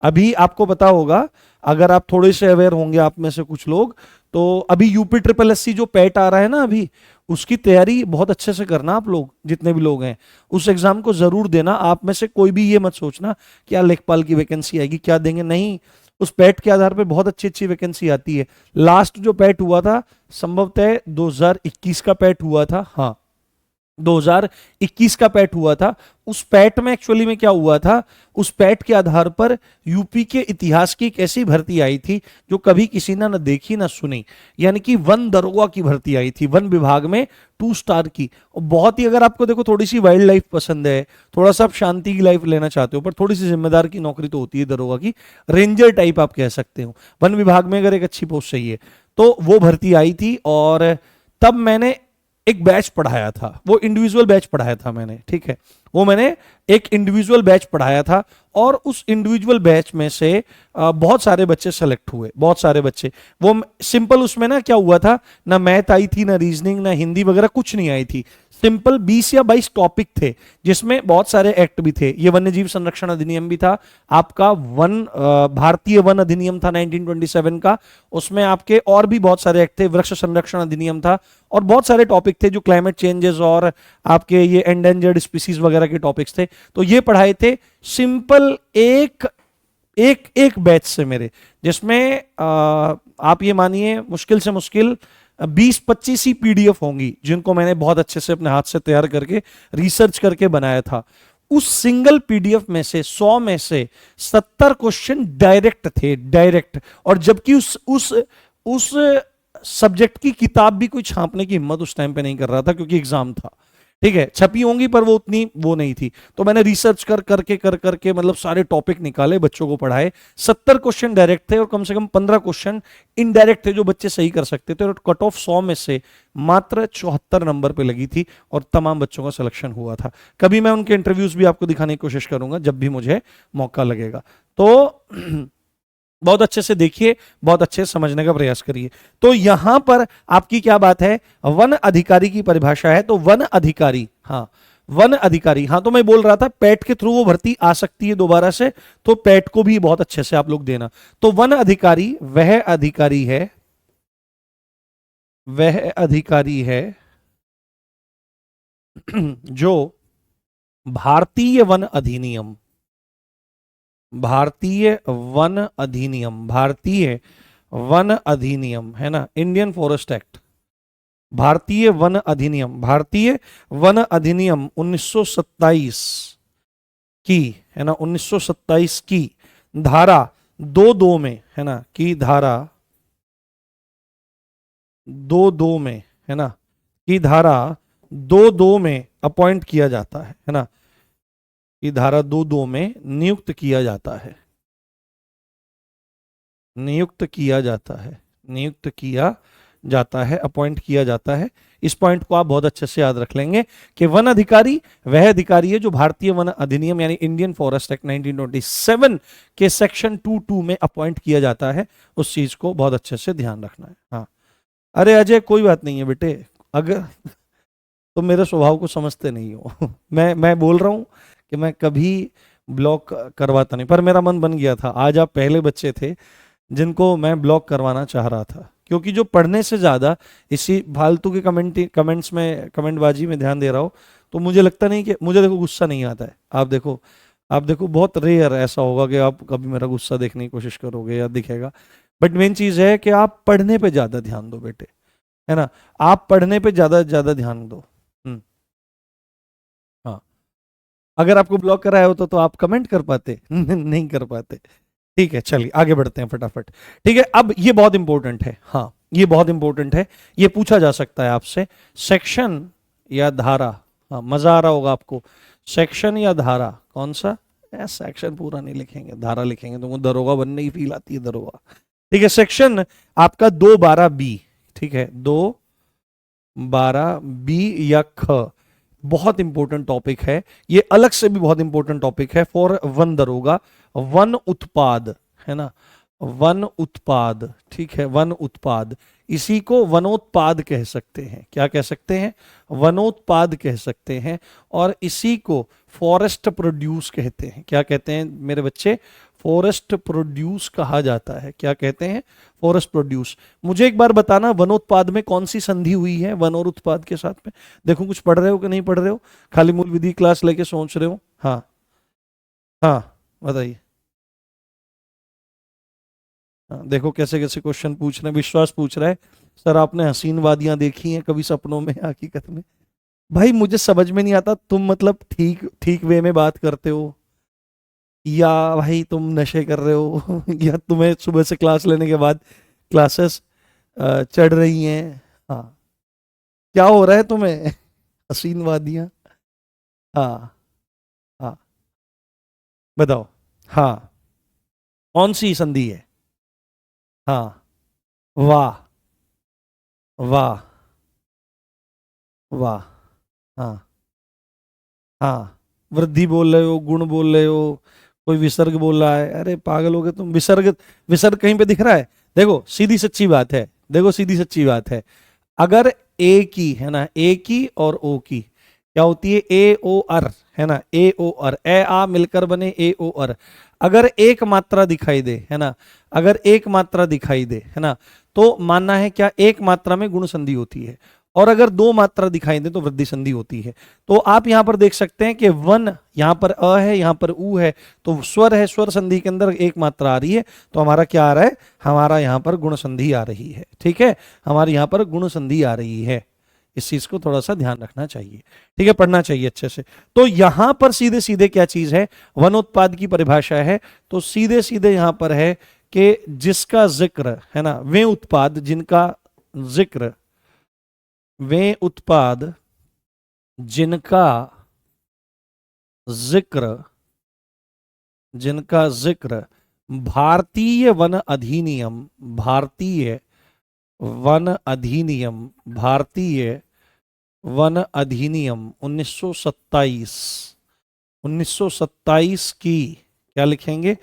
अभी आपको पता होगा, अगर आप थोड़े से अवेयर होंगे आप में से कुछ लोग, तो अभी यूपी ट्रिपल एससी जो पैट आ रहा है ना अभी, उसकी तैयारी बहुत अच्छे से करना आप लोग, जितने भी लोग हैं उस एग्जाम को जरूर देना। आप में से कोई भी ये मत सोचना क्या लेखपाल की वैकेंसी आएगी, क्या देंगे, नहीं, उस पैट के आधार पर बहुत अच्छी अच्छी वैकेंसी आती है। लास्ट जो पैट हुआ था संभवतः 2021 का पैट हुआ था, हाँ 2021 का पैट हुआ था। उस पैट में एक्चुअली में क्या हुआ था, उस पैट के आधार पर यूपी के इतिहास की एक ऐसी भर्ती आई थी जो कभी किसी ने न देखी ना सुनी, यानी कि वन दरोगा की भर्ती आई थी वन विभाग में, 2 स्टार की। और बहुत ही, अगर आपको देखो थोड़ी सी वाइल्ड लाइफ पसंद है, थोड़ा सा आप शांति की लाइफ लेना चाहते हो, पर थोड़ी सी जिम्मेदार की नौकरी तो होती है दरोगा की, रेंजर टाइप आप कह सकते हो, वन विभाग में अगर एक अच्छी पोस्ट चाहिए तो वो भर्ती आई थी। और तब मैंने एक बैच पढ़ाया था, वो इंडिविजुअल बैच पढ़ाया था मैंने, ठीक है, वो मैंने एक इंडिविजुअल बैच पढ़ाया था, और उस इंडिविजुअल बैच में से बहुत सारे बच्चे सेलेक्ट हुए, बहुत सारे बच्चे। वो सिंपल, उसमें ना क्या हुआ था, ना मैथ आई थी, ना रीजनिंग, ना हिंदी वगैरह कुछ नहीं आई थी, सिंपल 20 या 22 टॉपिक थे, जिसमें बहुत सारे एक्ट भी थे। ये वन्यजीव संरक्षण अधिनियम भी था आपका, भारतीय वन अधिनियम था 1927 का, उसमें आपके और भी बहुत सारे एक्ट थे, वृक्ष संरक्षण अधिनियम था, और बहुत सारे टॉपिक थे जो क्लाइमेट चेंजेस और आपके ये एंडेंजर्ड स्पीसीज वगैरह के टॉपिक्स थे। तो ये पढ़ाए थे सिंपल एक बैच से मेरे, जिसमें आप ये मानिए मुश्किल से मुश्किल 20-25 ही पीडीएफ होंगी, जिनको मैंने बहुत अच्छे से अपने हाथ से तैयार करके रिसर्च करके बनाया था। उस सिंगल पीडीएफ में से 100 में से 70 क्वेश्चन डायरेक्ट थे, डायरेक्ट। और जबकि उस सब्जेक्ट की किताब भी कोई छापने की हिम्मत उस टाइम पे नहीं कर रहा था, क्योंकि एग्जाम था, ठीक है, छपी होंगी पर वो उतनी वो नहीं थी। तो मैंने रिसर्च कर करके मतलब सारे टॉपिक निकाले, बच्चों को पढ़ाए। 70 क्वेश्चन डायरेक्ट थे और कम से कम 15 क्वेश्चन इनडायरेक्ट थे जो बच्चे सही कर सकते थे, और कट ऑफ 100 में से मात्र 74 नंबर पे लगी थी, और तमाम बच्चों का सिलेक्शन हुआ था। कभी मैं उनके इंटरव्यूज भी आपको दिखाने की कोशिश करूंगा जब भी मुझे मौका लगेगा। तो बहुत अच्छे से देखिए, बहुत अच्छे से समझने का प्रयास करिए। तो यहां पर आपकी क्या बात है, वन अधिकारी की परिभाषा है। तो वन अधिकारी, हाँ वन अधिकारी, हाँ तो मैं बोल रहा था पैट के थ्रू वो भर्ती आ सकती है दोबारा से, तो पैट को भी बहुत अच्छे से आप लोग देना। तो वन अधिकारी वह अधिकारी है, वह अधिकारी है जो भारतीय वन अधिनियम, भारतीय वन अधिनियम, भारतीय वन अधिनियम है ना, इंडियन फॉरेस्ट एक्ट, भारतीय वन अधिनियम, भारतीय वन अधिनियम 1927 की, है ना, 1927 की धारा 2(2) में, है ना, की धारा 2(2) में, है ना, की धारा 2(2) में अपॉइंट किया जाता है ना, की धारा 2(2) में नियुक्त किया जाता है, नियुक्त किया जाता है, नियुक्त किया जाता है, अपॉइंट किया जाता है। इस पॉइंट को आप बहुत अच्छे से याद रख लेंगे कि वन अधिकारी वह अधिकारी है जो भारतीय वन अधिनियम यानी इंडियन फॉरेस्ट एक्ट 1927 के सेक्शन 2(2) में अपॉइंट किया जाता है। उस चीज को बहुत अच्छे से ध्यान रखना है। हाँ, अरे अजय कोई बात नहीं है बेटे, अगर तो मेरे स्वभाव को समझते नहीं हो मैं बोल रहा हूं कि मैं कभी ब्लॉक करवाता नहीं, पर मेरा मन बन गया था। आज आप पहले बच्चे थे जिनको मैं ब्लॉक करवाना चाह रहा था, क्योंकि जो पढ़ने से ज्यादा इसी फालतू के कमेंट्स में, कमेंटबाजी में ध्यान दे रहा हो, तो मुझे लगता नहीं कि मुझे, देखो गुस्सा नहीं आता है। आप देखो बहुत रेयर ऐसा होगा कि आप कभी मेरा गुस्सा देखने की कोशिश करोगे या दिखेगा। बट मेन चीज है कि आप पढ़ने पे ज्यादा ध्यान दो बेटे, है ना, आप पढ़ने पे ज्यादा ज्यादा ध्यान दो। हाँ, अगर आपको ब्लॉक कराया होता तो आप कमेंट कर पाते नहीं कर पाते। ठीक है, चलिए आगे बढ़ते हैं फटाफट। ठीक है, अब ये बहुत इंपॉर्टेंट है, हाँ ये बहुत इंपॉर्टेंट है, ये पूछा जा सकता है आपसे, सेक्शन या धारा। हाँ, मजा आ रहा होगा आपको, सेक्शन या धारा कौन सा? सेक्शन पूरा नहीं लिखेंगे, धारा लिखेंगे, तुमको दरोगा बनने की फील आती है, दरोगा। ठीक है, सेक्शन आपका 212 बी, ठीक है 212 बी या ख, बहुत इंपॉर्टेंट टॉपिक है ये, अलग से भी बहुत इंपॉर्टेंट टॉपिक है फॉर वन दरोगा। वन उत्पाद, है ना, वन उत्पाद, ठीक है, वन उत्पाद, इसी को वनोत्पाद कह सकते हैं। क्या कह सकते हैं? वनोत्पाद कह सकते हैं। और इसी को फॉरेस्ट प्रोड्यूस कहते हैं। क्या कहते हैं मेरे बच्चे? फॉरेस्ट प्रोड्यूस कहा जाता है। क्या कहते हैं? Forest produce. मुझे एक बार बताना, वनोत्पाद में कौन सी संधि हुई है वन और उत्पाद के साथ में? देखो कुछ पढ़ रहे हो कि नहीं पढ़ रहे हो, खाली मूल विधि क्लास लेके सोच रहे हो? हाँ हाँ बताइए। हाँ, देखो कैसे कैसे क्वेश्चन पूछ रहे हैं। विश्वास पूछ रहा है सर आपने हसीन वादियां देखी हैं कभी सपनों में, हकीकत में? भाई मुझे समझ में नहीं आता, तुम मतलब ठीक ठीक वे में बात करते हो या भाई तुम नशे कर रहे हो या तुम्हें सुबह से क्लास लेने के बाद क्लासेस चढ़ रही हैं? हाँ, क्या हो रहा है तुम्हें? हसीन वादियां। हाँ हाँ बताओ। हाँ, कौन सी संधि है? हाँ, वाह वाह वाह। हाँ हाँ, वृद्धि बोल रहे हो, गुण बोल रहे हो, कोई विसर्ग बोल रहा है, अरे पागल हो गए तुम। विसर्ग, विसर्ग कहीं पे दिख रहा है? देखो सीधी सच्ची बात है, देखो सीधी सच्ची बात है, अगर ए की, है ना, ए की और ओ की क्या होती है? ए ओ अर, है ना, ए ओ अर, ए आ मिलकर बने ए ओ अर। अगर एक मात्रा दिखाई दे, है ना, अगर एक मात्रा दिखाई दे, है ना, तो मानना है क्या? एक मात्रा में गुण संधि होती है। और अगर दो मात्रा दिखाई दे तो वृद्धि संधि होती है। तो आप यहां पर देख सकते हैं कि वन, यहां पर अ है, यहां पर उ है, तो स्वर है, स्वर संधि के अंदर एक मात्रा आ रही है, तो हमारा क्या आ रहा है? हमारा यहां पर गुण संधि आ रही है। ठीक है, हमारे यहां पर गुण संधि आ रही है। इस चीज को थोड़ा सा ध्यान रखना चाहिए, ठीक है, पढ़ना चाहिए अच्छे से। तो यहां पर सीधे सीधे क्या चीज है? वनोत्पाद की परिभाषा है। तो सीधे सीधे यहां पर है कि जिसका जिक्र, है ना, वे उत्पाद जिनका जिक्र, वे उत्पाद जिनका जिक्र, जिनका जिक्र भारतीय वन अधिनियम, भारतीय वन अधिनियम, भारतीय वन अधिनियम 1927, 1927 की, क्या लिखेंगे?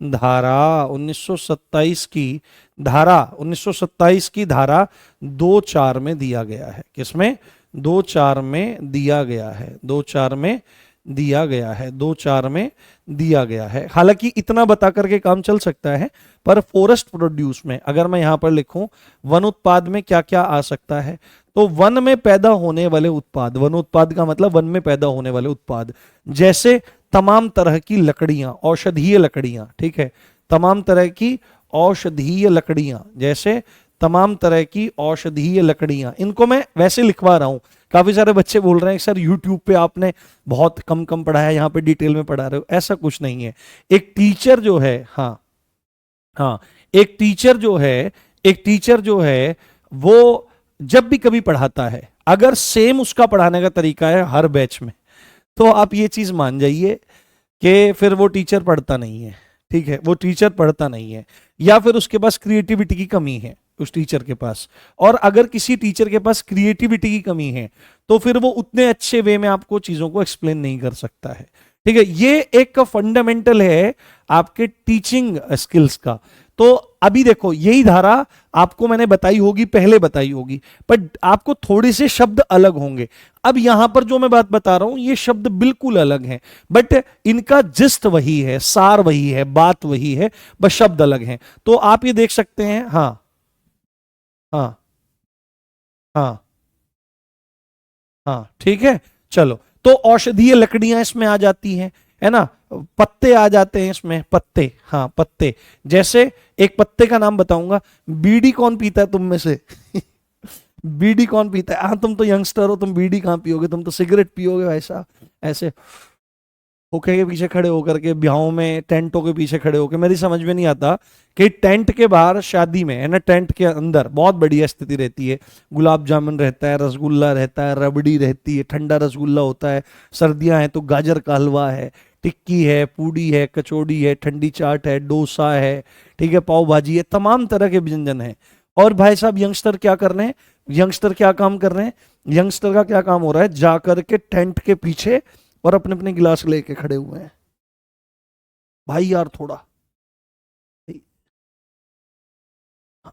धारा 1927 की, धारा 1927 की धारा 2(4) में दिया गया है। किसमें? 2(4) में दिया गया है, 2(4) में दिया गया है, 2(4) में दिया गया है। हालांकि इतना बता करके काम चल सकता है, पर फॉरेस्ट प्रोड्यूस में अगर मैं यहां पर लिखूं वन उत्पाद में क्या क्या आ सकता है, तो वन में पैदा होने वाले उत्पाद, वन उत्पाद का मतलब वन में पैदा होने वाले उत्पाद, जैसे तमाम तरह की लकड़ियां, औषधीय लकड़ियां, ठीक है, तमाम तरह की औषधीय लकड़ियां, जैसे तमाम तरह की औषधीय लकड़ियां, इनको मैं वैसे लिखवा रहा हूं। काफी सारे बच्चे बोल रहे हैं सर यूट्यूब पे आपने बहुत कम कम पढ़ाया, यहाँ पे डिटेल में पढ़ा रहे हो। ऐसा कुछ नहीं है। एक टीचर जो है, हाँ हाँ, एक टीचर जो है, एक टीचर जो है वो जब भी कभी पढ़ाता है, अगर सेम उसका पढ़ाने का तरीका है हर बैच में, तो आप ये चीज मान जाइए कि फिर वो टीचर पढ़ता नहीं है। ठीक है, वो टीचर पढ़ता नहीं है, या फिर उसके पास क्रिएटिविटी की कमी है उस टीचर के पास। और अगर किसी टीचर के पास क्रिएटिविटी की कमी है तो फिर वो उतने अच्छे वे में आपको चीजों को एक्सप्लेन नहीं कर सकता है। ठीक है, ये एक फंडामेंटल है आपके टीचिंग स्किल्स का। तो अभी देखो यही धारा आपको मैंने बताई होगी, पहले बताई होगी, पर आपको थोड़े से शब्द अलग होंगे। अब यहां पर जो मैं बात बता रहा हूं ये शब्द बिल्कुल अलग हैं, बट इनका जिस्ट वही है, सार वही है, बात वही है, बस शब्द अलग हैं। तो आप ये देख सकते हैं। हाँ हाँ हाँ हाँ, ठीक है, चलो। तो औषधीय लकड़ियां इसमें आ जाती हैं, है ना, पत्ते आ जाते हैं इसमें, पत्ते, हाँ पत्ते। जैसे एक पत्ते का नाम बताऊंगा, बीड़ी कौन पीता है तुम में से? बीड़ी कौन पीता है? हाँ तुम तो यंगस्टर हो, तुम बीड़ी कहाँ पियोगे, तुम तो सिगरेट पियोगे वैसा, ऐसे होके के पीछे खड़े होकर के, ब्याहों में टेंटों के पीछे खड़े होकर। मेरी समझ में नहीं आता कि टेंट के बाहर शादी में है ना, टेंट के अंदर बहुत बढ़िया स्थिति रहती है, गुलाब जामुन रहता है, रसगुल्ला रहता है, रबड़ी रहती है, ठंडा रसगुल्ला होता है, सर्दियां हैं तो गाजर का हलवा है, टिक्की है, पूड़ी है, कचौड़ी है, ठंडी चाट है, डोसा है, ठीक है, पाव भाजी है, तमाम तरह के व्यंजन है। और भाई साहब यंगस्टर क्या कर रहे हैं, यंगस्टर क्या काम कर रहे हैं, यंगस्टर का क्या काम हो रहा है, जाकर के टेंट के पीछे और अपने अपने गिलास लेके खड़े हुए हैं। भाई यार थोड़ा,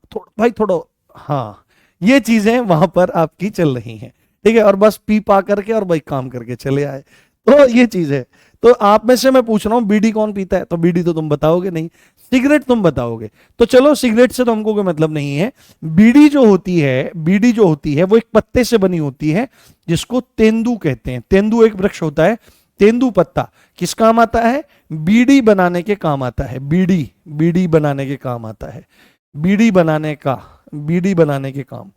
थोड़ा भाई थोड़ा, हाँ ये चीजें वहां पर आपकी चल रही हैं, ठीक है, और बस पी पा करके और भाई काम करके चले आए, तो ये चीज है। तो आप में से मैं पूछ रहा हूं बीड़ी कौन पीता है, तो बीड़ी तो तुम बताओगे नहीं, सिगरेट तुम बताओगे, तो चलो सिगरेट से तो हमको कोई मतलब नहीं है। बीड़ी जो होती है, बीड़ी जो होती है वो एक पत्ते से बनी होती है जिसको तेंदू कहते हैं। तेंदू एक वृक्ष होता है, तेंदू पत्ता किस काम आता है, बीड़ी बनाने के काम आता है, बीड़ी, बीड़ी बनाने के काम आता है, बीड़ी बनाने का, बीड़ी बनाने के काम,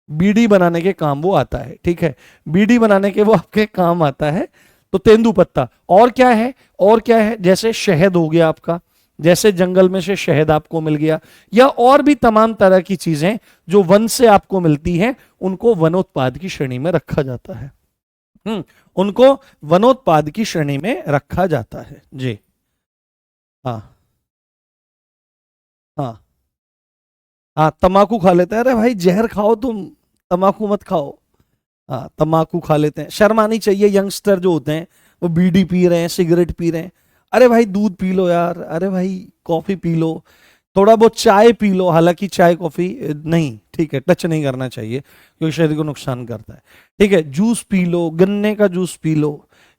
बीड़ी बनाने के काम वो आता है, ठीक है, बीड़ी बनाने के वो आपके काम आता है। तो तेंदू पत्ता, और क्या है, और क्या है, जैसे शहद हो गया आपका, जैसे जंगल में से शहद आपको मिल गया, या और भी तमाम तरह की चीजें जो वन से आपको मिलती हैं, उनको वनोत्पाद की श्रेणी में रखा जाता है। उनको वनोत्पाद की श्रेणी में रखा जाता है जी। हाँ हाँ हाँ, तम्बाकू खा लेते हैं, अरे भाई जहर खाओ तुम, तम्बाकू मत खाओ। हाँ तम्बाकू खा लेते हैं, शर्म आनी चाहिए, यंगस्टर जो होते हैं वो बीड़ी पी रहे हैं, सिगरेट पी रहे हैं, अरे भाई दूध पी लो यार, अरे भाई कॉफी पी लो, थोड़ा बहुत चाय पी लो, हालांकि चाय कॉफी नहीं, ठीक है, टच नहीं करना चाहिए क्योंकि शरीर को नुकसान करता है, ठीक है, जूस पी लो, गन्ने का जूस पी लो,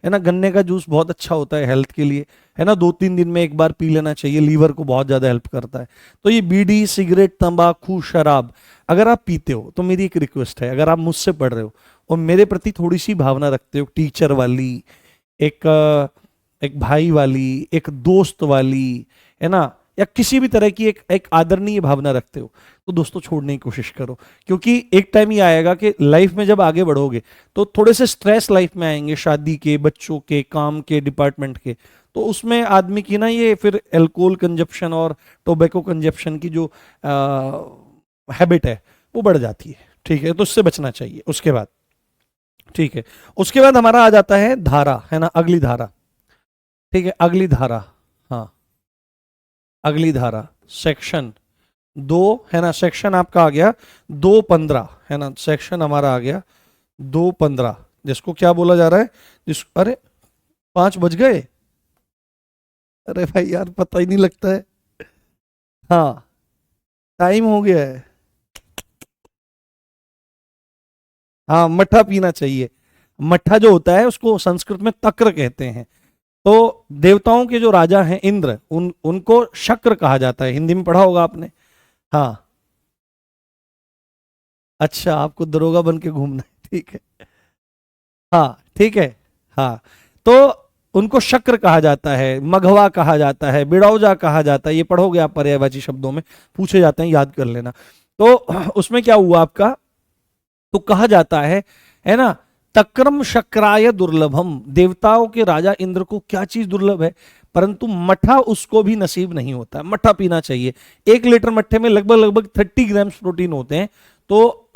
है ना, गन्ने का जूस बहुत अच्छा होता है हेल्थ के लिए, है ना, 2-3 दिन में एक बार पी लेना चाहिए, लीवर को बहुत ज्यादा हेल्प करता है। तो ये बीड़ी, सिगरेट, तंबाकू, शराब अगर आप पीते हो तो मेरी एक रिक्वेस्ट है, अगर आप मुझसे पढ़ रहे हो और मेरे प्रति थोड़ी सी भावना रखते हो, टीचर वाली, एक एक भाई वाली, एक दोस्त वाली, है ना, या किसी भी तरह की एक एक आदरणीय भावना रखते हो, तो दोस्तों छोड़ने की कोशिश करो, क्योंकि एक टाइम ये आएगा कि लाइफ में जब आगे बढ़ोगे तो थोड़े से स्ट्रेस लाइफ में आएंगे, शादी के, बच्चों के, काम के, डिपार्टमेंट के, तो उसमें आदमी की ना ये फिर एल्कोहल कंजप्शन और टोबैको कंजप्शन की जो हैबिट है वो बढ़ जाती है, ठीक है, तो उससे बचना चाहिए। उसके बाद, ठीक है, उसके बाद हमारा आ जाता है धारा, है ना, अगली धारा, ठीक है, अगली धारा, हाँ अगली धारा, सेक्शन 2, है ना, सेक्शन आपका आ गया 215, है ना, सेक्शन हमारा आ गया 215, जिसको क्या बोला जा रहा है, जिस, अरे 5 बज गए, अरे भाई यार पता ही नहीं लगता है, हाँ टाइम हो गया है, हाँ मट्ठा पीना चाहिए। मट्ठा जो होता है उसको संस्कृत में तक्र कहते हैं। तो देवताओं के जो राजा हैं इंद्र, उनको शक्र कहा जाता है, हिंदी में पढ़ा होगा आपने। हाँ अच्छा, आपको दरोगा बन के घूमना है, ठीक है, हाँ ठीक है, हाँ, तो उनको शक्र कहा जाता है, मघवा कहा जाता है, बिड़ौजा कहा जाता है, ये पढ़ोगे आप पर्यायवाची शब्दों में पूछे जाते हैं, याद कर लेना। तो उसमें क्या हुआ आपका, तो कहा जाता है ना, तक्रम शक्राय दुर्लभम, देवताओं के राजा इंद्र को क्या चीज दुर्लभ है, परंतु मठा उसको भी नसीब नहीं होता, मठा पीना चाहिए। 1 लीटर मट्ठे में लगभग लगभग 30 ग्राम प्रोटीन होते हैं, तो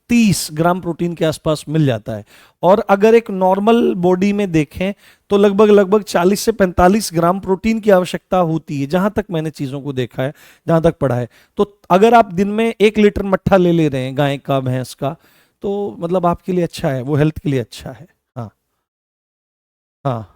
30 ग्राम प्रोटीन के आसपास मिल जाता है, और अगर एक नॉर्मल बॉडी में देखें तो लगभग लगभग 40 से 45 ग्राम प्रोटीन की आवश्यकता होती है, जहां तक मैंने चीजों को देखा है, जहां तक पढ़ा है। तो अगर आप दिन में 1 लीटर मट्ठा ले रहे हैं गाय का, भैंस का, तो मतलब आपके लिए अच्छा है, वो हेल्थ के लिए अच्छा है। हाँ हाँ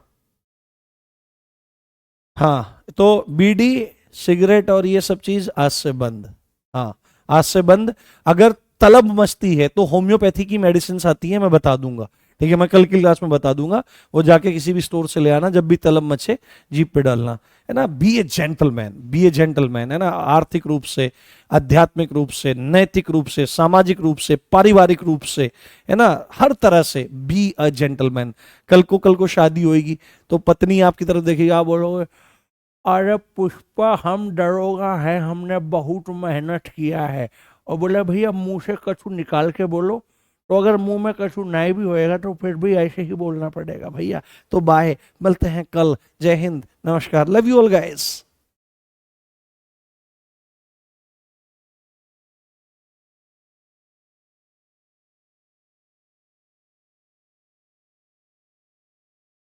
हाँ, तो बीड़ी, सिगरेट और ये सब चीज आज से बंद, हाँ आज से बंद। अगर तलब मचती है तो होम्योपैथी की मेडिसिन आती है, मैं बता दूंगा, ठीक है, मैं कल की क्लास में बता दूंगा, वो जाके किसी भी स्टोर से ले आना, जब भी तलब मचे जीप पे डालना, है ना। Be a gentleman, be a gentleman, है ना, आर्थिक रूप से, आध्यात्मिक रूप से, नैतिक रूप से, सामाजिक रूप से, पारिवारिक रूप से, है ना, हर तरह से बी अ जेंटलमैन। कल को शादी होगी तो पत्नी आपकी तरफ देखेगी, आप बोलोगे अरे पुष्पा हम दरोगा है, हमने बहुत मेहनत किया है, और बोले भैया मुंह से कछु निकाल के बोलो, तो अगर मुंह में कछु नहीं भी होएगा तो फिर भी ऐसे ही बोलना पड़ेगा भैया। तो बाय, मिलते हैं कल, जय हिंद, नमस्कार, लव यू ऑल गाइस।